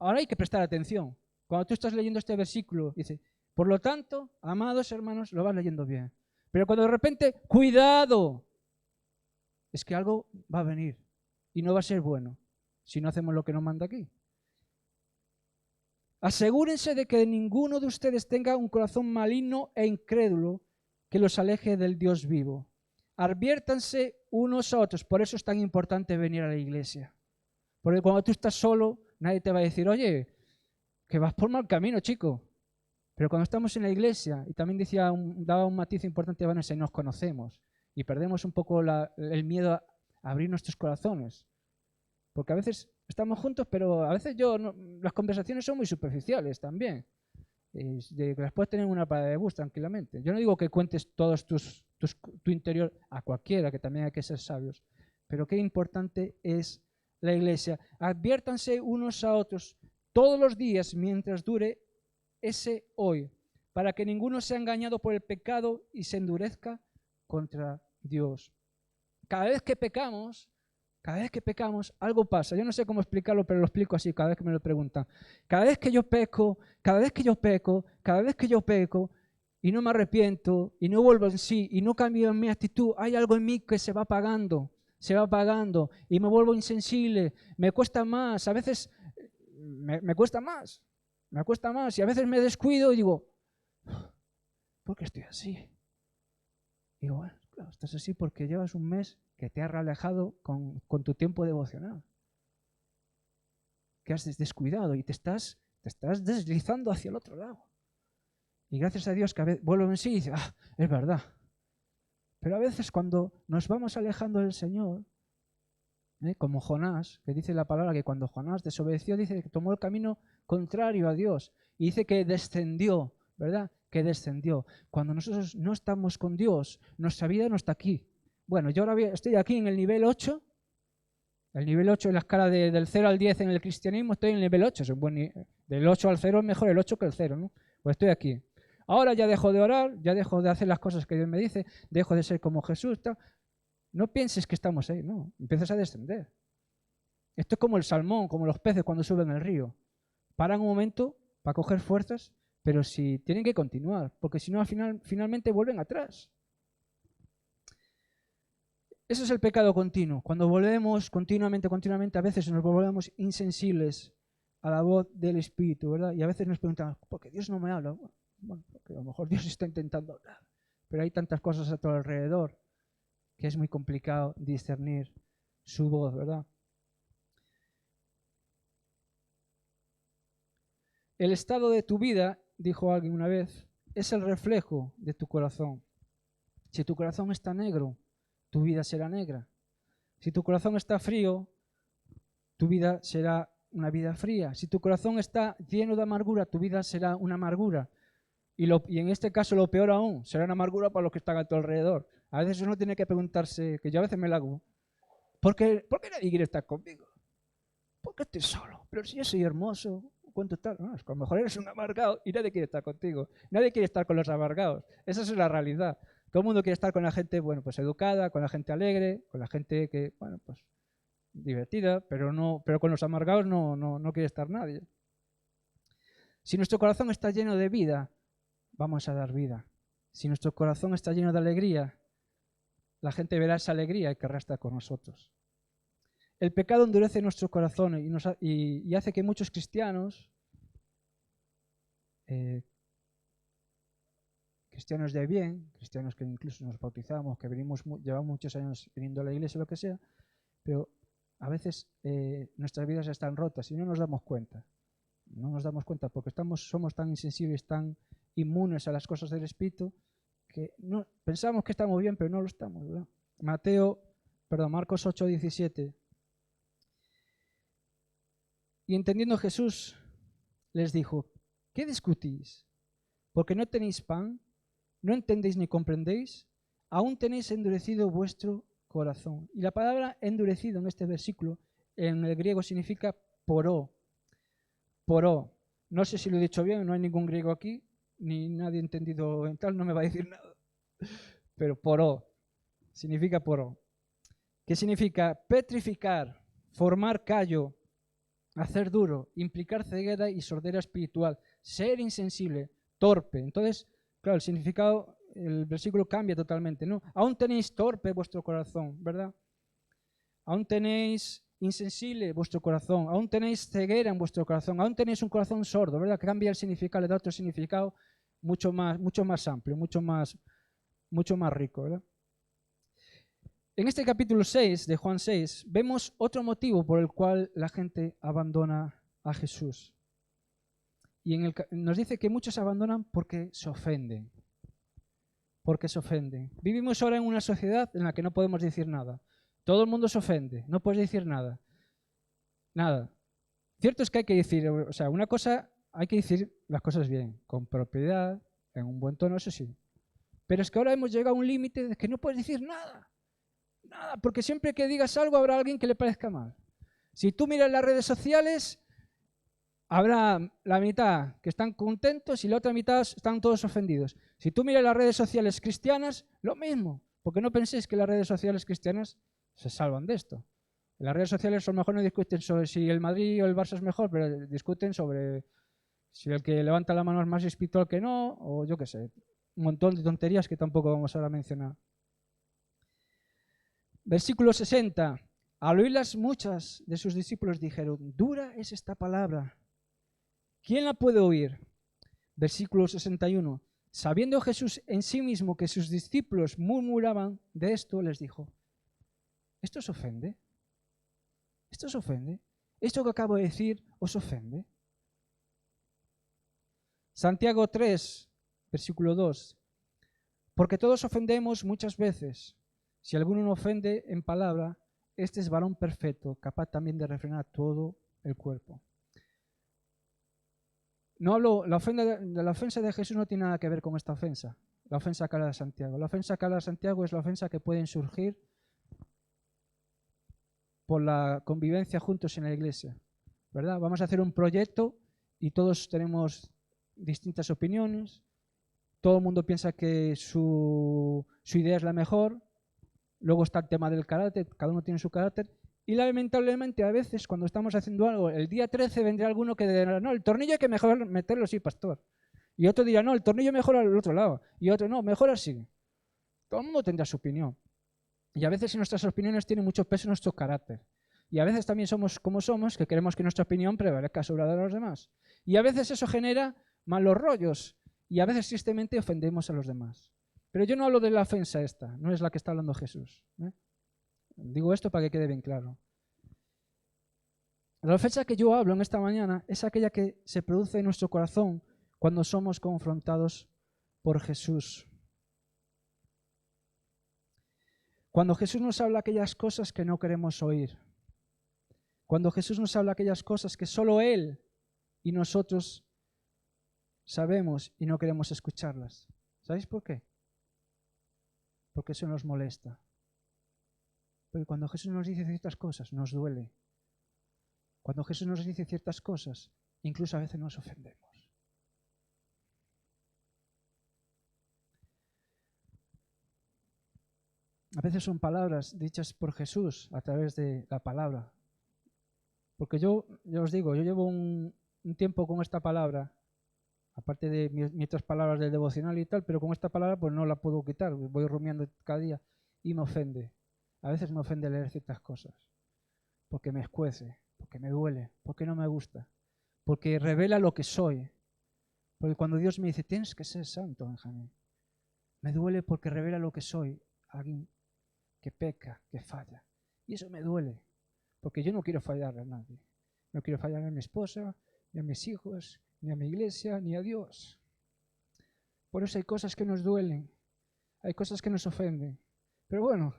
Ahora hay que prestar atención. Cuando tú estás leyendo este versículo, dice, por lo tanto, amados hermanos, lo vas leyendo bien. Pero cuando de repente, cuidado, es que algo va a venir y no va a ser bueno si no hacemos lo que nos manda aquí. Asegúrense de que ninguno de ustedes tenga un corazón maligno e incrédulo que los aleje del Dios vivo. Adviértanse unos a otros. Por eso es tan importante venir a la iglesia. Porque cuando tú estás solo, nadie te va a decir, oye, que vas por mal camino, chico. Pero cuando estamos en la iglesia, y también daba un matiz importante, Vanessa, y nos conocemos, y perdemos un poco el miedo a abrir nuestros corazones. Porque a veces estamos juntos, pero a veces las conversaciones son muy superficiales también. Que las puedes tener en una parada de bus tranquilamente. Yo no digo que cuentes todos tu interior a cualquiera, que también hay que ser sabios. Pero qué importante es la iglesia. Adviértanse unos a otros todos los días mientras dure ese hoy, para que ninguno sea engañado por el pecado y se endurezca contra Dios. Cada vez que pecamos, algo pasa. Yo no sé cómo explicarlo, pero lo explico así cada vez que me lo preguntan. Cada vez que yo peco, y no me arrepiento, y no vuelvo en sí, y no cambio en mi actitud, hay algo en mí que se va apagando, y me vuelvo insensible, me cuesta más, a veces me cuesta más, y a veces me descuido y digo, ¿por qué estoy así? Y digo, bueno, claro, estás así porque llevas un mes que te has alejado con tu tiempo devocional, que has descuidado y te estás deslizando hacia el otro lado. Y gracias a Dios que a veces vuelvo en sí y dice, es verdad. Pero a veces cuando nos vamos alejando del Señor, como Jonás, que dice la palabra que cuando Jonás desobedeció, dice que tomó el camino contrario a Dios y dice que descendió, ¿verdad? Que descendió. Cuando nosotros no estamos con Dios, nuestra vida no está aquí. Bueno, yo ahora estoy aquí en el nivel 8. El nivel 8 en la escala del 0 al 10 en el cristianismo, estoy en el nivel 8. Del 8 al 0 es mejor el 8 que el 0, ¿no? Pues estoy aquí. Ahora ya dejo de orar, ya dejo de hacer las cosas que Dios me dice, dejo de ser como Jesús. No pienses que estamos ahí, no, empiezas a descender. Esto es como el salmón, como los peces cuando suben al río. Paran un momento para coger fuerzas, pero si tienen que continuar, porque si no finalmente vuelven atrás. Ese es el pecado continuo. Cuando volvemos continuamente, a veces nos volvemos insensibles a la voz del Espíritu, ¿verdad? Y a veces nos preguntamos, ¿por qué Dios no me habla? Bueno, porque a lo mejor Dios está intentando hablar, pero hay tantas cosas a tu alrededor que es muy complicado discernir su voz, ¿verdad? El estado de tu vida, dijo alguien una vez, es el reflejo de tu corazón. Si tu corazón está negro, tu vida será negra. Si tu corazón está frío, tu vida será una vida fría. Si tu corazón está lleno de amargura, tu vida será una amargura. Y en este caso, lo peor aún, será una amargura para los que están a tu alrededor. A veces uno tiene que preguntarse, que yo a veces me la hago, ¿por qué nadie quiere estar conmigo? ¿Por qué estoy solo? Pero si yo soy hermoso, ¿cuánto tal? No, es que a lo mejor eres un amargado y nadie quiere estar contigo. Nadie quiere estar con los amargados. Esa es la realidad. Todo el mundo quiere estar con la gente, bueno, pues educada, con la gente alegre, con la gente que, bueno, pues divertida, pero con los amargados no quiere estar nadie. Si nuestro corazón está lleno de vida, vamos a dar vida. Si nuestro corazón está lleno de alegría, la gente verá esa alegría y querrá estar con nosotros. El pecado endurece nuestro corazón y hace que muchos cristianos, cristianos de bien, cristianos que incluso nos bautizamos, que llevamos muchos años viniendo a la iglesia, lo que sea, pero a veces nuestras vidas están rotas y no nos damos cuenta. No nos damos cuenta porque somos tan insensibles, tan inmunes a las cosas del Espíritu, que pensamos que estamos bien, pero no lo estamos, ¿verdad? Marcos 8:17. Y entendiendo Jesús, les dijo, ¿qué discutís? Porque no tenéis pan, no entendéis ni comprendéis, aún tenéis endurecido vuestro corazón. Y la palabra endurecido en este versículo, en el griego significa poró. Poró. No sé si lo he dicho bien, no hay ningún griego aquí, ni nadie entendido en tal, no me va a decir nada. Pero poró, significa poró. ¿Qué significa? Petrificar, formar callo, hacer duro, implicar ceguera y sordera espiritual, ser insensible, torpe. Entonces, claro, el significado, el versículo cambia totalmente, ¿no? Aún tenéis torpe vuestro corazón, ¿verdad? Aún tenéis insensible vuestro corazón, aún tenéis ceguera en vuestro corazón, aún tenéis un corazón sordo, ¿verdad? Que cambia el significado, le da otro significado mucho más amplio, mucho más rico, ¿verdad? En este capítulo 6 de Juan 6 vemos otro motivo por el cual la gente abandona a Jesús. Y nos dice que muchos abandonan porque se ofenden. Porque se ofenden. Vivimos ahora en una sociedad en la que no podemos decir nada. Todo el mundo se ofende, no puedes decir nada. Nada. Cierto es que hay que decir, o sea, una cosa, hay que decir las cosas bien, con propiedad, en un buen tono, eso sí. Pero es que ahora hemos llegado a un límite de que no puedes decir nada. Nada, porque siempre que digas algo habrá alguien que le parezca mal. Si tú miras las redes sociales, habrá la mitad que están contentos y la otra mitad están todos ofendidos. Si tú miras las redes sociales cristianas, lo mismo. Porque no penséis que las redes sociales cristianas se salvan de esto. En las redes sociales a lo mejor no discuten sobre si el Madrid o el Barça es mejor, pero discuten sobre si el que levanta la mano es más espiritual que no, o yo qué sé. Un montón de tonterías que tampoco vamos ahora a mencionar. Versículo 60. Al oírlas muchas de sus discípulos dijeron, dura es esta palabra. ¿Quién la puede oír? Versículo 61. Sabiendo Jesús en sí mismo que sus discípulos murmuraban de esto, les dijo, ¿esto os ofende? ¿Esto os ofende? ¿Esto que acabo de decir os ofende? Santiago 3, versículo 2. Porque todos ofendemos muchas veces. Si alguno no ofende en palabra, este es varón perfecto, capaz también de refrenar todo el cuerpo. No hablo, la ofensa de Jesús no tiene nada que ver con esta ofensa, la ofensa que habla de Santiago. La ofensa que habla de Santiago es la ofensa que pueden surgir por la convivencia juntos en la iglesia, ¿verdad? Vamos a hacer un proyecto y todos tenemos distintas opiniones, todo el mundo piensa que su idea es la mejor, luego está el tema del carácter, cada uno tiene su carácter, y lamentablemente a veces cuando estamos haciendo algo, el día 13 vendrá alguno que dirá, no, el tornillo hay que mejor meterlo así, pastor. Y otro dirá, no, el tornillo mejor al otro lado. Y otro, no, mejor así. Todo el mundo tendrá su opinión. Y a veces nuestras opiniones tienen mucho peso en nuestro carácter. Y a veces también somos como somos, que queremos que nuestra opinión prevalezca sobre la de los demás. Y a veces eso genera malos rollos. Y a veces tristemente ofendemos a los demás. Pero yo no hablo de la ofensa esta, no es la que está hablando Jesús. Digo esto para que quede bien claro. La ofensa que yo hablo en esta mañana es aquella que se produce en nuestro corazón cuando somos confrontados por Jesús. Cuando Jesús nos habla aquellas cosas que no queremos oír. Cuando Jesús nos habla aquellas cosas que solo Él y nosotros sabemos y no queremos escucharlas. ¿Sabéis por qué? Porque eso nos molesta. Porque cuando Jesús nos dice ciertas cosas, nos duele. Cuando Jesús nos dice ciertas cosas, incluso a veces nos ofendemos. A veces son palabras dichas por Jesús a través de la palabra. Porque yo os digo, yo llevo un tiempo con esta palabra, aparte de mis otras palabras del devocional y tal, pero con esta palabra pues no la puedo quitar, voy rumiando cada día y me ofende. A veces me ofende leer ciertas cosas, porque me escuece, porque me duele, porque no me gusta, porque revela lo que soy. Porque cuando Dios me dice, tienes que ser santo, Benjamín, me duele porque revela lo que soy, alguien que peca, que falla. Y eso me duele, porque yo no quiero fallarle a nadie. No quiero fallarle a mi esposa, ni a mis hijos, ni a mi iglesia, ni a Dios. Por eso hay cosas que nos duelen, hay cosas que nos ofenden. Pero bueno,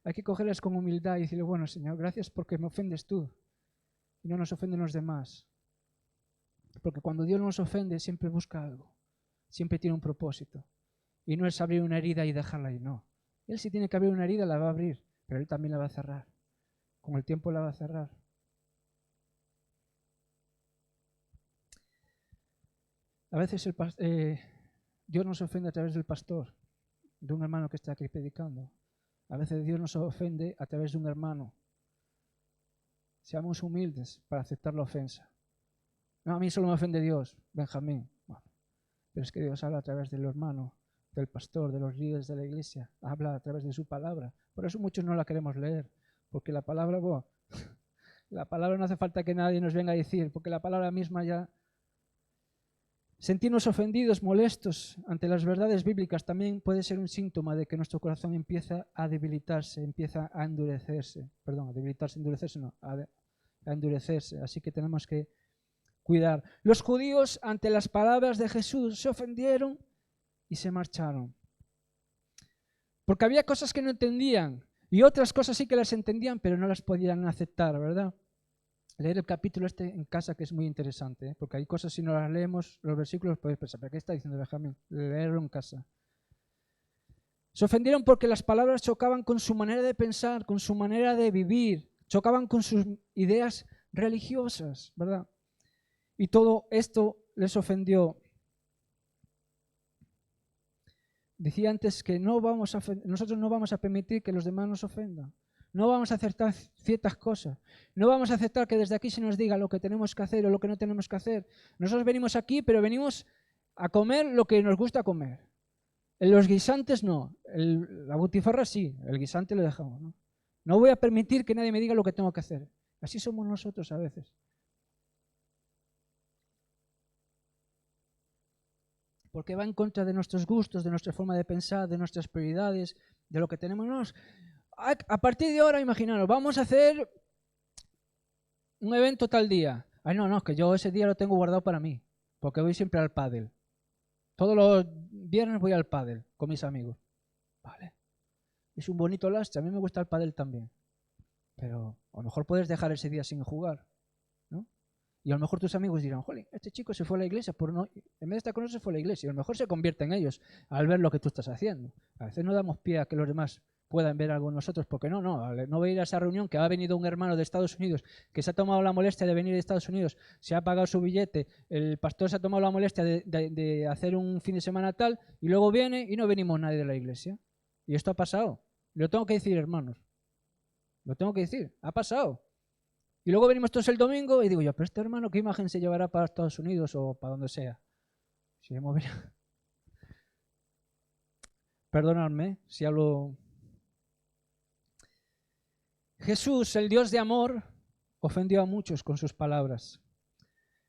hay que cogerlas con humildad y decirle, bueno, Señor, gracias porque me ofendes tú y no nos ofenden los demás. Porque cuando Dios nos ofende siempre busca algo, siempre tiene un propósito. Y no es abrir una herida y dejarla ahí, no. Él si tiene que abrir una herida la va a abrir, pero Él también la va a cerrar. Con el tiempo la va a cerrar. A veces Dios nos ofende a través del pastor, de un hermano que está aquí predicando. A veces Dios nos ofende a través de un hermano. Seamos humildes para aceptar la ofensa. No, a mí solo me ofende Dios, Benjamín. Bueno, pero es que Dios habla a través del hermano, del pastor, de los líderes de la iglesia. Habla a través de su palabra. Por eso muchos no la queremos leer. Porque la palabra, bueno, la palabra no hace falta que nadie nos venga a decir, porque la palabra misma ya Sentirnos ofendidos, molestos ante las verdades bíblicas también puede ser un síntoma de que nuestro corazón empieza a debilitarse, empieza a endurecerse. Perdón, a debilitarse, endurecerse no, a endurecerse. Así que tenemos que cuidar. Los judíos ante las palabras de Jesús se ofendieron y se marcharon. Porque había cosas que no entendían y otras cosas sí que las entendían, pero no las podían aceptar, ¿verdad? Leer el capítulo en casa, que es muy interesante, ¿eh? Porque hay cosas, si no las leemos, los versículos podéis pensar, ¿pero qué está diciendo Benjamín? Leerlo en casa. Se ofendieron porque las palabras chocaban con su manera de pensar, con su manera de vivir, chocaban con sus ideas religiosas, ¿verdad? Y todo esto les ofendió. Decía antes que nosotros no vamos a permitir que los demás nos ofendan. No vamos a aceptar ciertas cosas. No vamos a aceptar que desde aquí se nos diga lo que tenemos que hacer o lo que no tenemos que hacer. Nosotros venimos aquí, pero venimos a comer lo que nos gusta comer. Los guisantes no. La butifarra sí. El guisante lo dejamos, ¿no? No voy a permitir que nadie me diga lo que tengo que hacer. Así somos nosotros a veces. Porque va en contra de nuestros gustos, de nuestra forma de pensar, de nuestras prioridades, de lo que tenemos. A partir de ahora, imaginaros, vamos a hacer un evento tal día. Ay, no, es que yo ese día lo tengo guardado para mí, porque voy siempre al pádel. Todos los viernes voy al pádel con mis amigos. Vale. Es un bonito lastre, a mí me gusta el pádel también. Pero a lo mejor puedes dejar ese día sin jugar, ¿no? Y a lo mejor tus amigos dirán, jolín, este chico se fue a la iglesia, en vez de estar con nosotros se fue a la iglesia. Y a lo mejor se convierten ellos al ver lo que tú estás haciendo. A veces no damos pie a que los demás puedan ver algo en nosotros, porque no voy a ir a esa reunión que ha venido un hermano de Estados Unidos, que se ha tomado la molestia de venir de Estados Unidos, se ha pagado su billete, el pastor se ha tomado la molestia de hacer un fin de semana tal, y luego viene y no venimos nadie de la iglesia. Y esto ha pasado. Lo tengo que decir, hermanos. Lo tengo que decir. Ha pasado. Y luego venimos todos el domingo y digo yo, pero este hermano, ¿qué imagen se llevará para Estados Unidos o para donde sea? Si Perdonadme si hablo. Jesús, el Dios de amor, ofendió a muchos con sus palabras.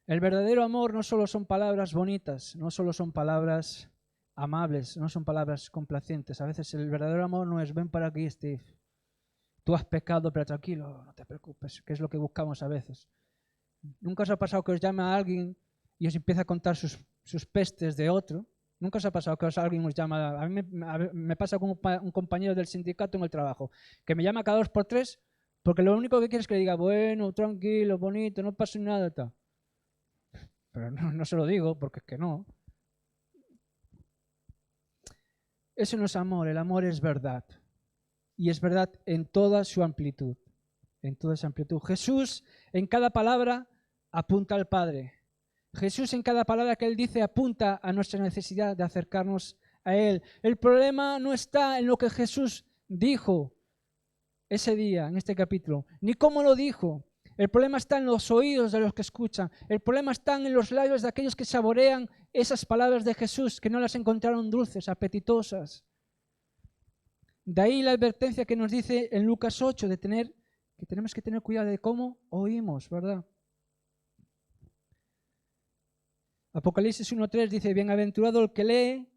El verdadero amor no solo son palabras bonitas, no solo son palabras amables, no son palabras complacientes. A veces el verdadero amor no es ven para aquí, Steve. Tú has pecado, pero tranquilo, no te preocupes, que es lo que buscamos a veces. ¿Nunca os ha pasado que os llama a alguien y os empieza a contar sus pestes de otro? ¿Nunca os ha pasado que alguien os llama? A mí me pasa con un compañero del sindicato en el trabajo, que me llama cada 2 por 3 porque lo único que quiere es que le diga, bueno, tranquilo, bonito, no pasa nada, tal. Pero no se lo digo, porque es que no. Eso no es amor, el amor es verdad. Y es verdad en toda su amplitud. En toda su amplitud. Jesús en cada palabra apunta al Padre. Jesús en cada palabra que Él dice apunta a nuestra necesidad de acercarnos a Él. El problema no está en lo que Jesús dijo ese día, en este capítulo, ni cómo lo dijo. El problema está en los oídos de los que escuchan. El problema está en los labios de aquellos que saborean esas palabras de Jesús, que no las encontraron dulces, apetitosas. De ahí la advertencia que nos dice en Lucas 8 que tenemos que tener cuidado de cómo oímos, ¿verdad? Apocalipsis 1:3 dice, bienaventurado el que lee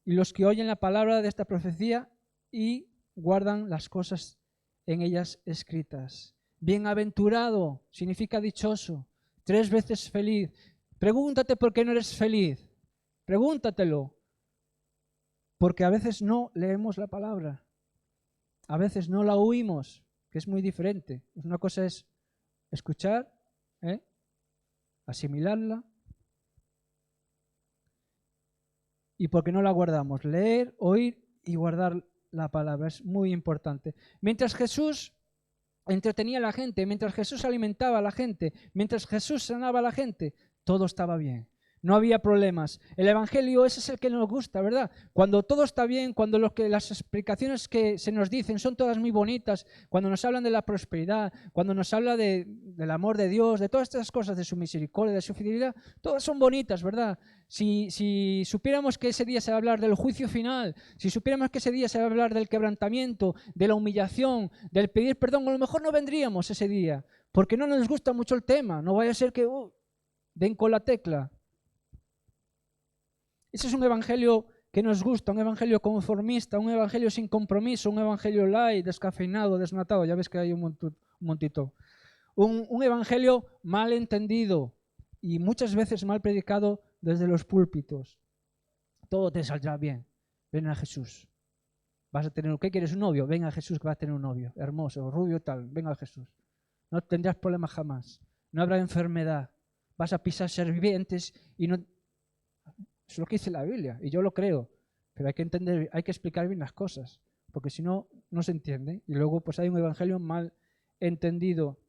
y los que oyen la palabra de esta profecía y guardan las cosas en ellas escritas. Bienaventurado significa dichoso, 3 veces feliz. Pregúntate por qué no eres feliz. Pregúntatelo. Porque a veces no leemos la palabra. A veces no la oímos, que es muy diferente. Una cosa es escuchar, asimilarla. Y porque no la guardamos. Leer, oír y guardar la palabra es muy importante. Mientras Jesús entretenía a la gente, mientras Jesús alimentaba a la gente, mientras Jesús sanaba a la gente, todo estaba bien. No había problemas. El Evangelio ese es el que nos gusta, ¿verdad? Cuando todo está bien, cuando las explicaciones que se nos dicen son todas muy bonitas, cuando nos hablan de la prosperidad, cuando nos habla del amor de Dios, de todas estas cosas, de su misericordia, de su fidelidad, todas son bonitas, ¿verdad? Si supiéramos que ese día se va a hablar del juicio final, si supiéramos que ese día se va a hablar del quebrantamiento, de la humillación, del pedir perdón, a lo mejor no vendríamos ese día, porque no nos gusta mucho el tema. No vaya a ser que den con la tecla. Ese es un evangelio que nos gusta, un evangelio conformista, un evangelio sin compromiso, un evangelio light, descafeinado, desnatado. Ya ves que hay un montito. Un evangelio mal entendido y muchas veces mal predicado desde los púlpitos. Todo te saldrá bien. Ven a Jesús. Vas a tener, ¿qué quieres? ¿Un novio? Venga a Jesús que vas a tener un novio. Hermoso, rubio, tal. Venga a Jesús. No tendrás problemas jamás. No habrá enfermedad. Vas a pisar serpientes y no... Eso es lo que dice la Biblia y yo lo creo. Pero hay que entender, hay que explicar bien las cosas. Porque si no, no se entiende. Y luego pues hay un evangelio mal entendido.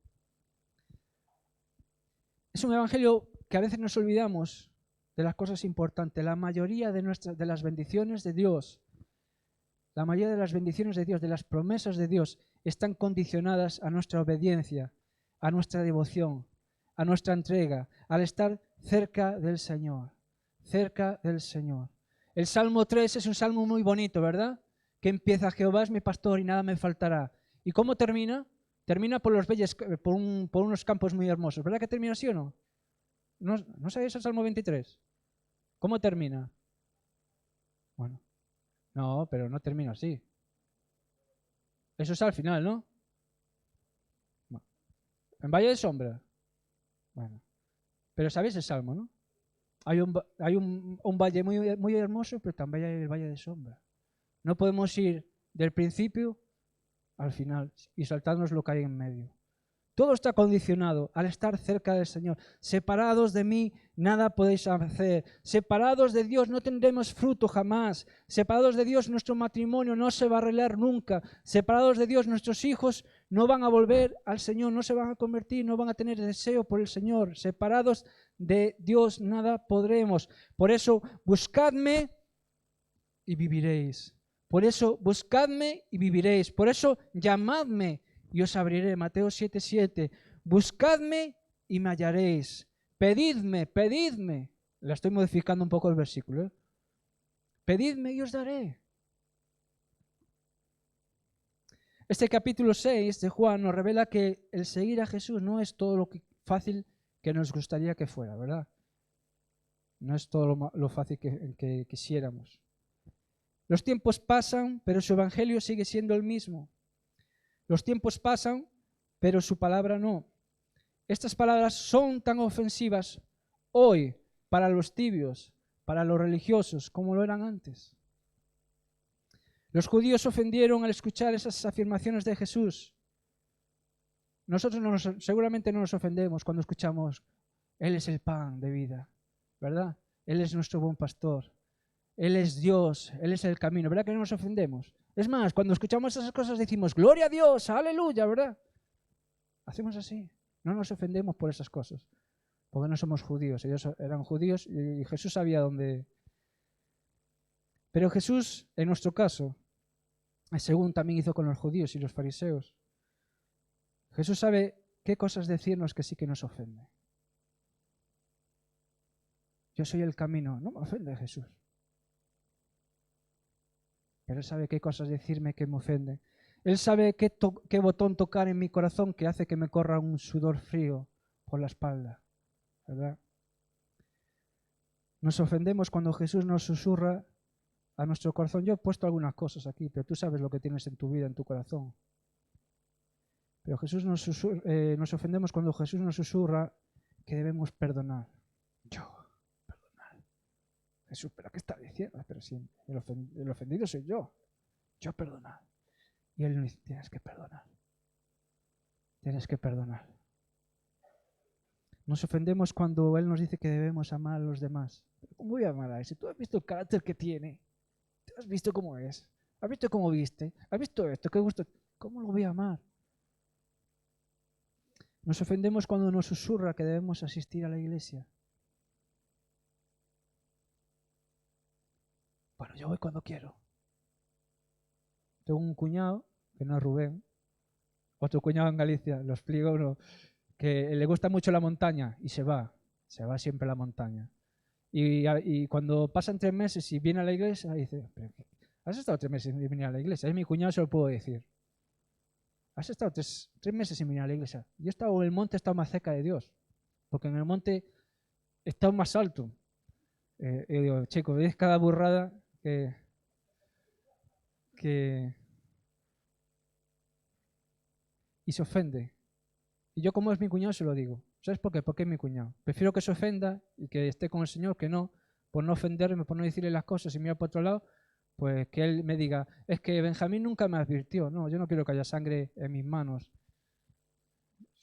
Es un evangelio que a veces nos olvidamos de las cosas importantes. La mayoría de las bendiciones de Dios, la mayoría de las bendiciones de Dios, de las promesas de Dios, están condicionadas a nuestra obediencia, a nuestra devoción, a nuestra entrega, al estar cerca del Señor. Cerca del Señor. El Salmo 3 es un salmo muy bonito, ¿verdad? Que empieza: Jehová es mi pastor y nada me faltará. ¿Y cómo termina? Termina por unos campos muy hermosos. ¿Verdad que termina así o no? ¿No sabéis el Salmo 23? ¿Cómo termina? Bueno, no, pero no termina así. Eso es al final, ¿no? Bueno, en valle de sombra. Bueno, pero sabéis el Salmo, ¿no? Hay un valle muy, muy hermoso, pero también hay el valle de sombra. No podemos ir del principio al final y saltarnos lo que hay en medio. Todo está condicionado al estar cerca del Señor. Separados de mí, nada podéis hacer. Separados de Dios no tendremos fruto jamás. Separados de Dios, nuestro matrimonio no se va a arreglar nunca. Separados de Dios, nuestros hijos no van a volver al Señor, no se van a convertir, no van a tener deseo por el Señor. Separados de Dios, nada podremos. Por eso, buscadme y viviréis. Por eso, buscadme y viviréis. Por eso, llamadme y os abriré. Mateo 7:7. Buscadme y me hallaréis. Pedidme, pedidme. La estoy modificando un poco el versículo, ¿eh? Pedidme y os daré. Este capítulo 6 de Juan nos revela que el seguir a Jesús no es todo lo fácil que nos gustaría que fuera, ¿verdad? No es todo lo fácil que quisiéramos. Los tiempos pasan, pero su evangelio sigue siendo el mismo. Los tiempos pasan, pero su palabra no. Estas palabras son tan ofensivas hoy para los tibios, para los religiosos, como lo eran antes. Los judíos se ofendieron al escuchar esas afirmaciones de Jesús. Nosotros seguramente no nos ofendemos cuando escuchamos: Él es el pan de vida, ¿verdad? Él es nuestro buen pastor. Él es Dios, Él es el camino. ¿Verdad que no nos ofendemos? Es más, cuando escuchamos esas cosas decimos: ¡Gloria a Dios! ¡Aleluya! ¿Verdad? Hacemos así. No nos ofendemos por esas cosas, porque no somos judíos. Ellos eran judíos y Jesús sabía dónde. Pero Jesús, en nuestro caso, según también hizo con los judíos y los fariseos, Jesús sabe qué cosas decirnos que sí que nos ofenden. Yo soy el camino. No me ofende Jesús. Pero Él sabe qué cosas decirme que me ofenden. Él sabe qué botón tocar en mi corazón que hace que me corra un sudor frío por la espalda, ¿verdad? Nos ofendemos cuando Jesús nos susurra a nuestro corazón. Yo he puesto algunas cosas aquí, pero tú sabes lo que tienes en tu vida, en tu corazón. Pero nos ofendemos cuando Jesús nos susurra que debemos perdonar. Perdonar. Jesús, ¿pero qué está diciendo? Pero si el ofendido soy yo. Yo perdonar. Y Él nos dice: tienes que perdonar. Tienes que perdonar. Nos ofendemos cuando Él nos dice que debemos amar a los demás. ¿Cómo voy a amar a ese? Tú has visto el carácter que tiene. Tú has visto cómo es. Has visto cómo viste. Has visto esto. ¿Qué gusto? ¿Cómo lo voy a amar? Nos ofendemos cuando nos susurra que debemos asistir a la iglesia. Bueno, yo voy cuando quiero. Tengo un cuñado, que no es Rubén, otro cuñado en Galicia, lo explico uno, que le gusta mucho la montaña y se va siempre a la montaña. Y cuando pasan 3 meses y viene a la iglesia, dice: ¿has estado 3 meses sin venir a la iglesia? Es mi cuñado, se lo puedo decir. ¿Has estado 3 meses sin venir a la iglesia? Yo he estado en el monte, he estado más cerca de Dios, porque en el monte he estado más alto. Y digo, chicos, veis cada burrada que... Y se ofende. Y yo, como es mi cuñado, se lo digo. ¿Sabes por qué? Porque es mi cuñado. Prefiero que se ofenda y que esté con el Señor que no, por no ofenderme, por no decirle las cosas y mirar por otro lado, pues que él me diga, es que Benjamín nunca me advirtió. No, yo no quiero que haya sangre en mis manos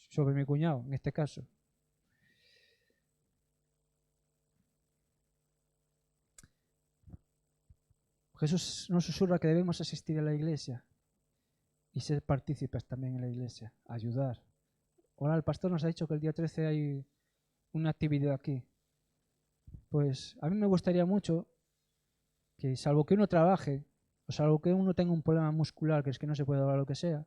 sobre mi cuñado, en este caso. Jesús nos susurra que debemos asistir a la iglesia y ser partícipes también en la iglesia, ayudar. Ahora el pastor nos ha dicho que el día 13 hay una actividad aquí. Pues a mí me gustaría mucho que, salvo que uno trabaje, o salvo que uno tenga un problema muscular, que es que no se puede hablar lo que sea,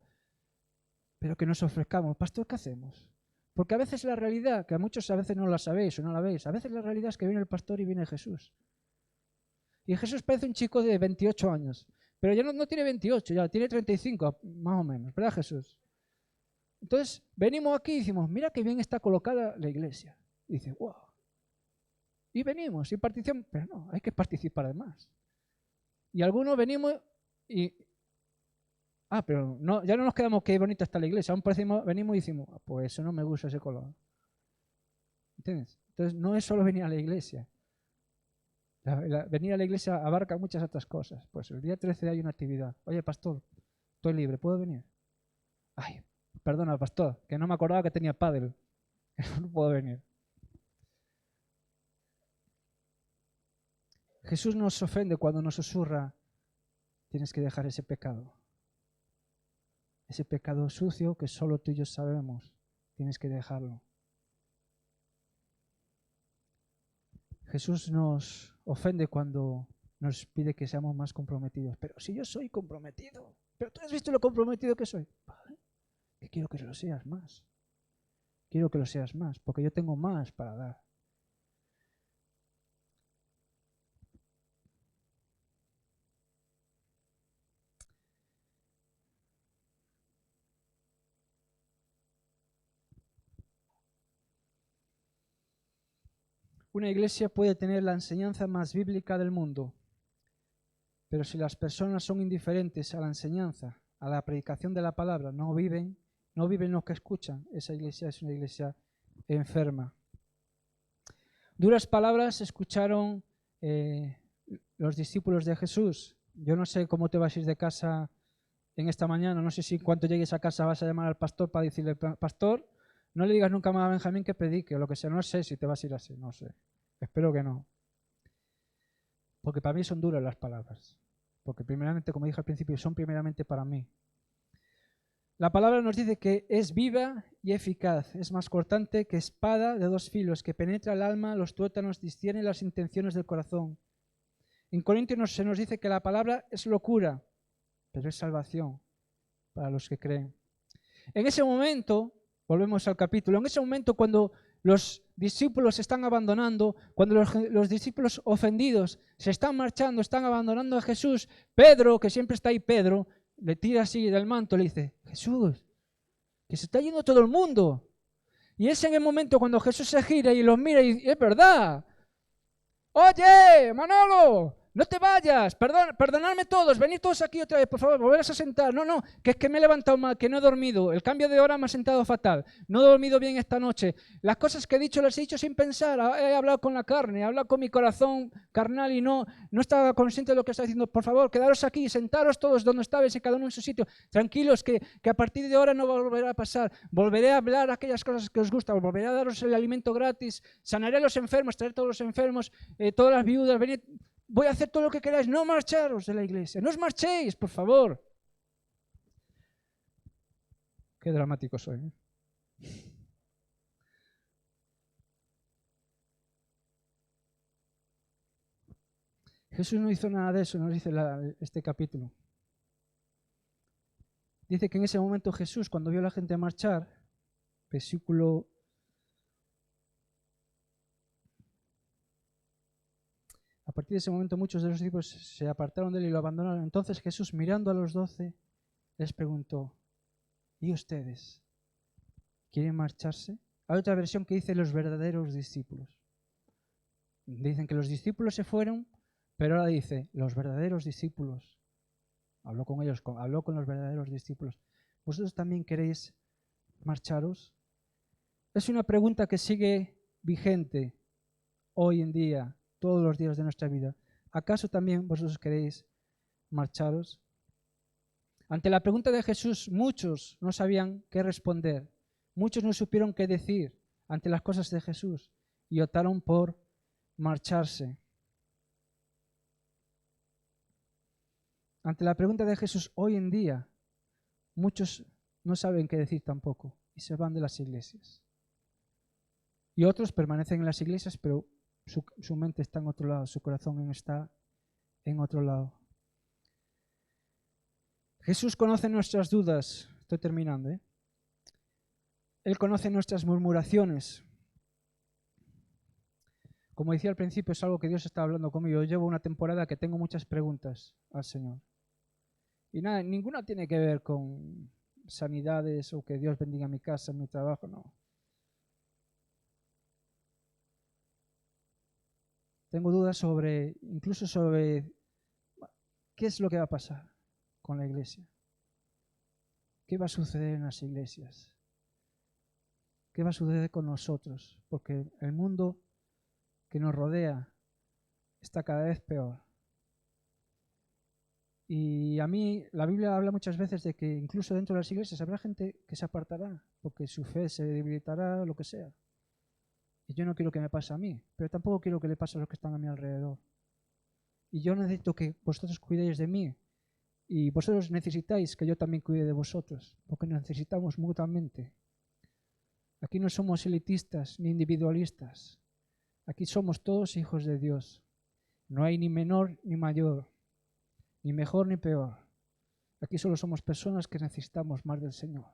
pero que nos ofrezcamos, pastor, ¿qué hacemos? Porque a veces la realidad, que a muchos a veces no la sabéis o no la veis, a veces la realidad es que viene el pastor y viene Jesús. Y Jesús parece un chico de 28 años, pero ya no tiene 28, ya tiene 35 más o menos, ¿verdad, Jesús? Entonces venimos aquí y decimos, mira qué bien está colocada la iglesia. Y dice, wow. Y venimos y participamos, pero no, hay que participar además. Y algunos venimos y... pero no, ya no nos quedamos qué bonita está la iglesia, aún venimos y decimos, pues eso no me gusta ese color. ¿Entiendes? Entonces no es solo venir a la iglesia. Venir a la iglesia abarca muchas otras cosas. Pues el día 13 hay una actividad. Oye, pastor, estoy libre, ¿puedo venir? Ay, perdona, pastor, que no me acordaba que tenía pádel. No puedo venir. Jesús nos ofende cuando nos susurra, tienes que dejar ese pecado. Ese pecado sucio que solo tú y yo sabemos, tienes que dejarlo. Jesús nos ofende cuando nos pide que seamos más comprometidos. Pero si yo soy comprometido, pero tú has visto lo comprometido que soy. Vale, que quiero que lo seas más. Quiero que lo seas más, porque yo tengo más para dar. Una iglesia puede tener la enseñanza más bíblica del mundo, pero si las personas son indiferentes a la enseñanza, a la predicación de la palabra, no viven lo que escuchan, esa iglesia es una iglesia enferma. Duras palabras escucharon los discípulos de Jesús. Yo no sé cómo te vas a ir de casa en esta mañana, no sé si en cuanto llegues a casa vas a llamar al pastor para decirle, pastor, no le digas nunca más a Benjamín que predique o lo que sea, no sé si te vas a ir así, no sé. Espero que no. Porque para mí son duras las palabras. Porque primeramente, como dije al principio, son primeramente para mí. La palabra nos dice que es viva y eficaz, es más cortante que espada de dos filos, que penetra el alma, los tuétanos, discierne las intenciones del corazón. En Corintios se nos dice que la palabra es locura, pero es salvación para los que creen. En ese momento, volvemos al capítulo, en ese momento cuando los discípulos están abandonando, cuando los discípulos ofendidos se están marchando, están abandonando a Jesús, Pedro, que siempre está ahí Pedro, le tira así del manto, le dice, Jesús, que se está yendo todo el mundo. Y es en el momento cuando Jesús se gira y los mira y dice, es verdad, oye, Manolo, no te vayas, perdonadme todos, venid todos aquí otra vez, por favor, volveros a sentar. No, que es que me he levantado mal, que no he dormido, el cambio de hora me ha sentado fatal, no he dormido bien esta noche. Las cosas que he dicho las he dicho sin pensar, he hablado con la carne, he hablado con mi corazón carnal y no estaba consciente de lo que estaba diciendo. Por favor, quedaros aquí, sentaros todos donde estabais, cada uno en su sitio, tranquilos, que a partir de ahora no volverá a pasar. Volveré a hablar aquellas cosas que os gustan, volveré a daros el alimento gratis, sanaré a los enfermos, traeré a todos los enfermos, todas las viudas, venid. Voy a hacer todo lo que queráis, no marcharos de la iglesia, no os marchéis, por favor. Qué dramático soy, ¿eh? Jesús no hizo nada de eso, nos dice este capítulo. Dice que en ese momento Jesús, cuando vio a la gente marchar, versículo... A partir de ese momento muchos de los discípulos se apartaron de él y lo abandonaron. Entonces Jesús, mirando a los 12, les preguntó, ¿y ustedes quieren marcharse? Hay otra versión que dice los verdaderos discípulos. Dicen que los discípulos se fueron, pero ahora dice, los verdaderos discípulos. Habló con ellos, habló con los verdaderos discípulos. ¿Vosotros también queréis marcharos? Es una pregunta que sigue vigente hoy en día, todos los días de nuestra vida. ¿Acaso también vosotros queréis marcharos? Ante la pregunta de Jesús, muchos no sabían qué responder. Muchos no supieron qué decir ante las cosas de Jesús y optaron por marcharse. Ante la pregunta de Jesús hoy en día, muchos no saben qué decir tampoco y se van de las iglesias. Y otros permanecen en las iglesias, pero su mente está en otro lado, su corazón está en otro lado. Jesús conoce nuestras dudas. Estoy terminando, ¿eh? Él conoce nuestras murmuraciones. Como decía al principio, es algo que Dios está hablando conmigo. Yo llevo una temporada que tengo muchas preguntas al Señor. Y nada, ninguna tiene que ver con sanidades o que Dios bendiga mi casa, mi trabajo, no. Tengo dudas incluso sobre qué es lo que va a pasar con la iglesia. ¿Qué va a suceder en las iglesias? ¿Qué va a suceder con nosotros? Porque el mundo que nos rodea está cada vez peor. Y a mí la Biblia habla muchas veces de que incluso dentro de las iglesias habrá gente que se apartará porque su fe se debilitará, lo que sea. Y yo no quiero que me pase a mí, pero tampoco quiero que le pase a los que están a mi alrededor. Y yo necesito que vosotros cuidéis de mí y vosotros necesitáis que yo también cuide de vosotros, porque nos necesitamos mutuamente. Aquí no somos elitistas ni individualistas. Aquí somos todos hijos de Dios. No hay ni menor ni mayor, ni mejor ni peor. Aquí solo somos personas que necesitamos más del Señor.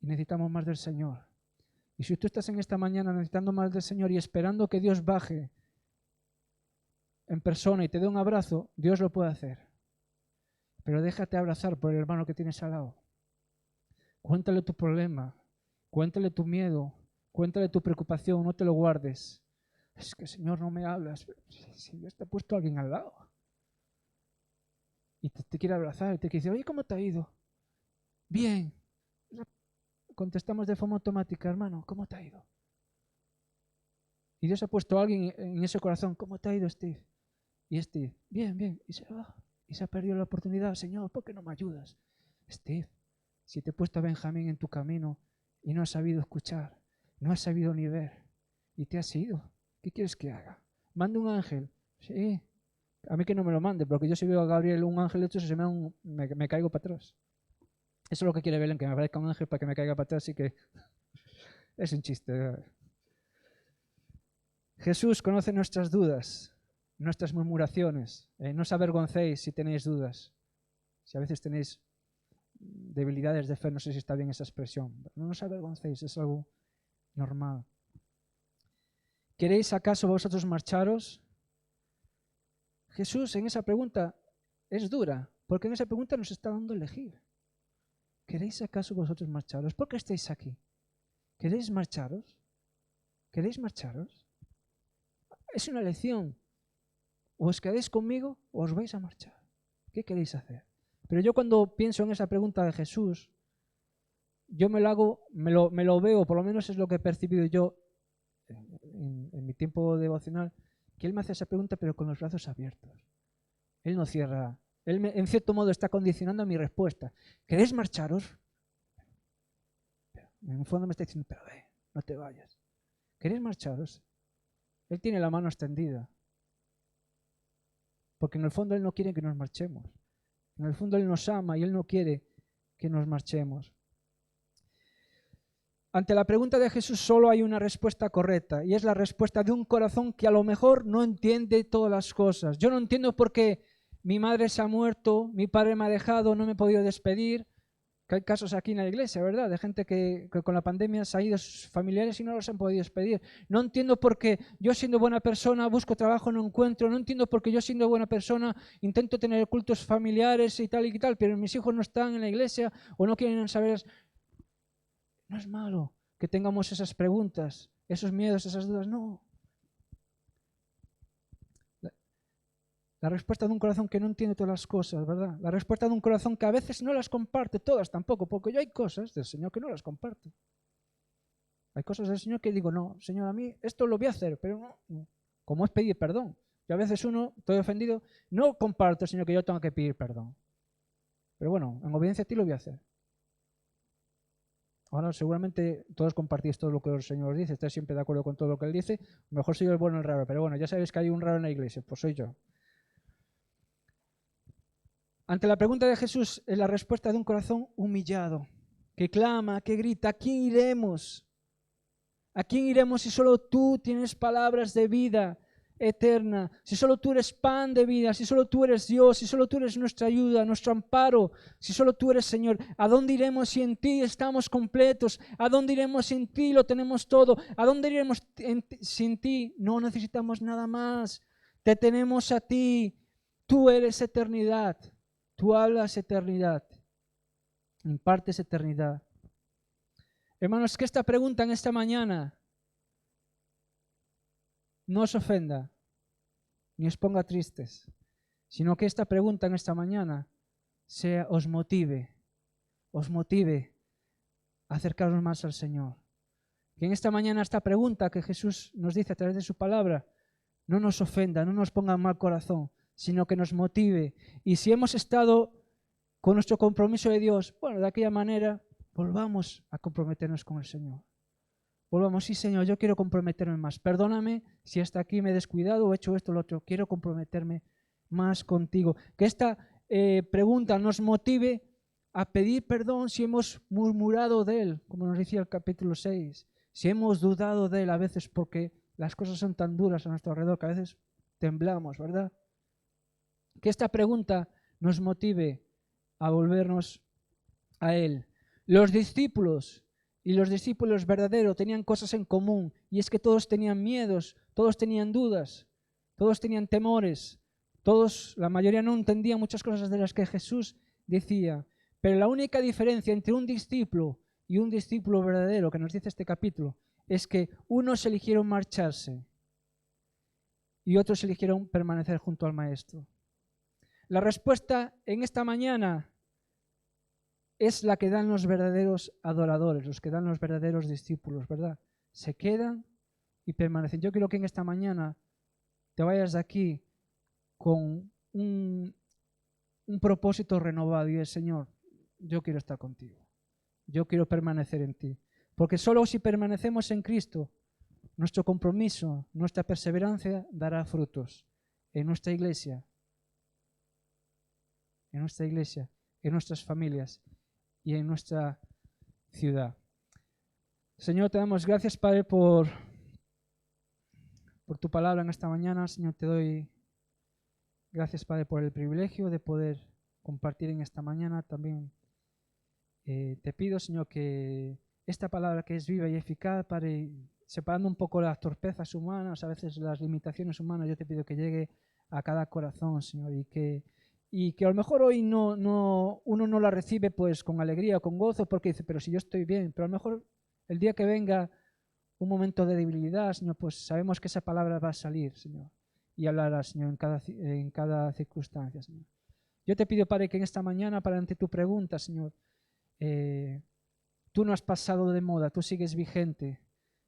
Y necesitamos más del Señor. Y si tú estás en esta mañana necesitando más del Señor y esperando que Dios baje en persona y te dé un abrazo, Dios lo puede hacer. Pero déjate abrazar por el hermano que tienes al lado. Cuéntale tu problema, cuéntale tu miedo, cuéntale tu preocupación, no te lo guardes. Es que, Señor, no me hablas. Si Dios te ha puesto a alguien al lado. Y te quiere abrazar y te quiere decir, oye, ¿cómo te ha ido? Bien. Contestamos de forma automática, hermano, ¿cómo te ha ido? Y Dios ha puesto a alguien en ese corazón, ¿cómo te ha ido, Steve? Y Steve, bien, bien. Y se va. Y se ha perdido la oportunidad. Señor, ¿por qué no me ayudas? Steve, si te he puesto a Benjamín en tu camino y no has sabido escuchar, no has sabido ni ver, y te has ido, ¿qué quieres que haga? ¿Mande un ángel? Sí. A mí que no me lo mande, porque yo si veo a Gabriel un ángel hecho, me caigo para atrás. Eso es lo que quiere Belén, que me aparezca un ángel para que me caiga para atrás, así que es un chiste. Jesús conoce nuestras dudas, nuestras murmuraciones. No os avergoncéis si tenéis dudas. Si a veces tenéis debilidades de fe, no sé si está bien esa expresión. No os avergoncéis, es algo normal. ¿Queréis acaso vosotros marcharos? Jesús en esa pregunta es dura, porque en esa pregunta nos está dando a elegir. ¿Queréis acaso vosotros marcharos? ¿Por qué estáis aquí? ¿Queréis marcharos? ¿Queréis marcharos? Es una elección. O os quedáis conmigo o os vais a marchar. ¿Qué queréis hacer? Pero yo cuando pienso en esa pregunta de Jesús, yo me lo veo, por lo menos es lo que he percibido yo en mi tiempo devocional, que Él me hace esa pregunta pero con los brazos abiertos. Él no cierra. Él en cierto modo está condicionando mi respuesta. ¿Queréis marcharos? Pero en el fondo me está diciendo, pero no te vayas. ¿Queréis marcharos? Él tiene la mano extendida. Porque en el fondo Él no quiere que nos marchemos. En el fondo Él nos ama y Él no quiere que nos marchemos. Ante la pregunta de Jesús solo hay una respuesta correcta y es la respuesta de un corazón que a lo mejor no entiende todas las cosas. Yo no entiendo por qué mi madre se ha muerto, mi padre me ha dejado, no me he podido despedir. Que hay casos aquí en la iglesia, ¿verdad? De gente que con la pandemia se ha ido a sus familiares y no los han podido despedir. No entiendo por qué yo siendo buena persona busco trabajo, no encuentro. No entiendo por qué yo siendo buena persona intento tener cultos familiares y tal, pero mis hijos no están en la iglesia o no quieren saber. No es malo que tengamos esas preguntas, esos miedos, esas dudas. No, La respuesta de un corazón que no entiende todas las cosas, ¿verdad? La respuesta de un corazón que a veces no las comparte todas tampoco, porque yo hay cosas del Señor que no las comparto. Hay cosas del Señor que digo, no, Señor, a mí esto lo voy a hacer, pero no. Como es pedir perdón. Y a veces estoy ofendido, no comparto, Señor, que yo tengo que pedir perdón. Pero bueno, en obediencia a ti lo voy a hacer. Ahora seguramente todos compartís todo lo que el Señor os dice, estáis siempre de acuerdo con todo lo que Él dice. Mejor soy yo el bueno o el raro, pero bueno, ya sabéis que hay un raro en la iglesia, pues soy yo. Ante la pregunta de Jesús es la respuesta de un corazón humillado, que clama, que grita, ¿a quién iremos? ¿A quién iremos si solo tú tienes palabras de vida eterna? Si solo tú eres pan de vida, si solo tú eres Dios, si solo tú eres nuestra ayuda, nuestro amparo, si solo tú eres Señor. ¿A dónde iremos si en ti estamos completos? ¿A dónde iremos si en ti lo tenemos todo? ¿A dónde iremos sin ti? No necesitamos nada más. Te tenemos a ti. Tú eres eternidad. Tú hablas eternidad. Impartes eternidad. Hermanos, que esta pregunta en esta mañana no os ofenda, ni os ponga tristes, sino que esta pregunta en esta mañana os motive a acercaros más al Señor. Que en esta mañana esta pregunta que Jesús nos dice a través de su palabra no nos ofenda, no nos ponga en mal corazón, sino que nos motive. Y si hemos estado con nuestro compromiso de Dios, bueno, de aquella manera, volvamos a comprometernos con el Señor. Volvamos, sí Señor, yo quiero comprometerme más. Perdóname si hasta aquí me he descuidado o he hecho esto o lo otro. Quiero comprometerme más contigo. Que esta pregunta nos motive a pedir perdón si hemos murmurado de Él, como nos decía el capítulo 6. Si hemos dudado de Él a veces porque las cosas son tan duras a nuestro alrededor que a veces temblamos, ¿verdad? Que esta pregunta nos motive a volvernos a Él. Los discípulos y los discípulos verdaderos tenían cosas en común, y es que todos tenían miedos, todos tenían dudas, todos tenían temores, la mayoría no entendía muchas cosas de las que Jesús decía. Pero la única diferencia entre un discípulo y un discípulo verdadero que nos dice este capítulo es que unos eligieron marcharse y otros eligieron permanecer junto al Maestro. La respuesta en esta mañana es la que dan los verdaderos adoradores, los que dan los verdaderos discípulos, ¿verdad? Se quedan y permanecen. Yo quiero que en esta mañana te vayas de aquí con un propósito renovado y es, Señor, yo quiero estar contigo. Yo quiero permanecer en ti. Porque solo si permanecemos en Cristo, nuestro compromiso, nuestra perseverancia dará frutos en nuestra iglesia, en nuestras familias y en nuestra ciudad. Señor, te damos gracias, Padre, por tu palabra en esta mañana. Señor, te doy gracias, Padre, por el privilegio de poder compartir en esta mañana. También te pido, Señor, que esta palabra que es viva y eficaz, Padre, separando un poco las torpezas humanas, a veces las limitaciones humanas, yo te pido que llegue a cada corazón, Señor, y que a lo mejor hoy uno no la recibe pues con alegría o con gozo porque dice, pero si yo estoy bien, pero a lo mejor el día que venga un momento de debilidad, Señor, pues sabemos que esa palabra va a salir, Señor, y hablará, Señor, en cada circunstancia, Señor. Yo te pido, Padre, que en esta mañana, para ante tu pregunta, Señor, tú no has pasado de moda, tú sigues vigente,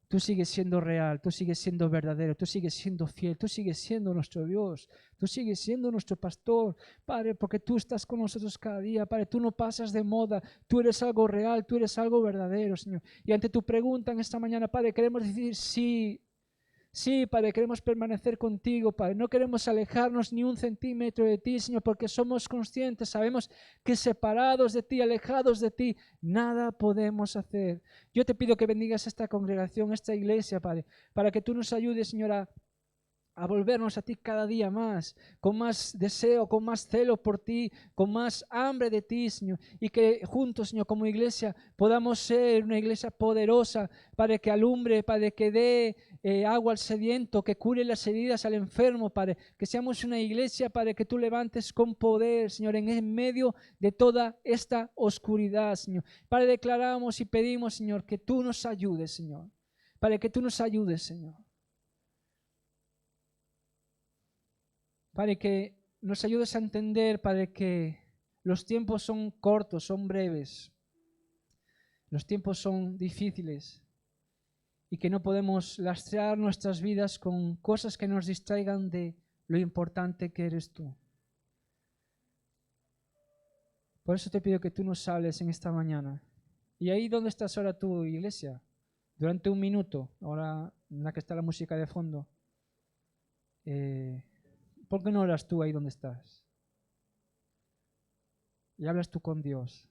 tú sigues siendo real, tú sigues siendo verdadero, tú sigues siendo fiel, tú sigues siendo nuestro Dios, tú sigues siendo nuestro pastor, Padre, porque tú estás con nosotros cada día, Padre, tú no pasas de moda, tú eres algo real, tú eres algo verdadero, Señor. Y ante tu pregunta en esta mañana, Padre, queremos decir sí. Sí, Padre, queremos permanecer contigo, Padre. No queremos alejarnos ni un centímetro de ti, Señor, porque somos conscientes, sabemos que separados de ti, alejados de ti, nada podemos hacer. Yo te pido que bendigas esta congregación, esta iglesia, Padre, para que tú nos ayudes, Señor, a volvernos a ti cada día más, con más deseo, con más celo por ti, con más hambre de ti, Señor, y que juntos, Señor, como iglesia, podamos ser una iglesia poderosa, para que alumbre, para que dé agua al sediento, que cure las heridas al enfermo, Padre, que seamos una iglesia para que tú levantes con poder, Señor, en medio de toda esta oscuridad, Señor. Padre, declaramos y pedimos, Señor, que tú nos ayudes, Señor, para que tú nos ayudes, Señor. Padre, que nos ayudes a entender, Padre, que los tiempos son cortos, son breves. Los tiempos son difíciles y que no podemos lastrear nuestras vidas con cosas que nos distraigan de lo importante que eres tú. Por eso te pido que tú nos hables en esta mañana. Y ahí donde estás ahora tú, iglesia, durante un minuto, ahora en la que está la música de fondo, ¿por qué no oras tú ahí donde estás? Y hablas tú con Dios.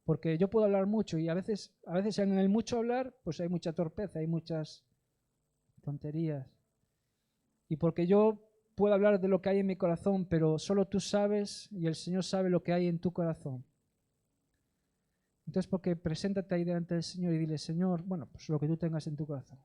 Porque yo puedo hablar mucho y a veces en el mucho hablar, pues hay mucha torpeza, hay muchas tonterías. Y porque yo puedo hablar de lo que hay en mi corazón, pero solo tú sabes y el Señor sabe lo que hay en tu corazón. Entonces, porque preséntate ahí delante del Señor y dile, Señor, bueno, pues lo que tú tengas en tu corazón.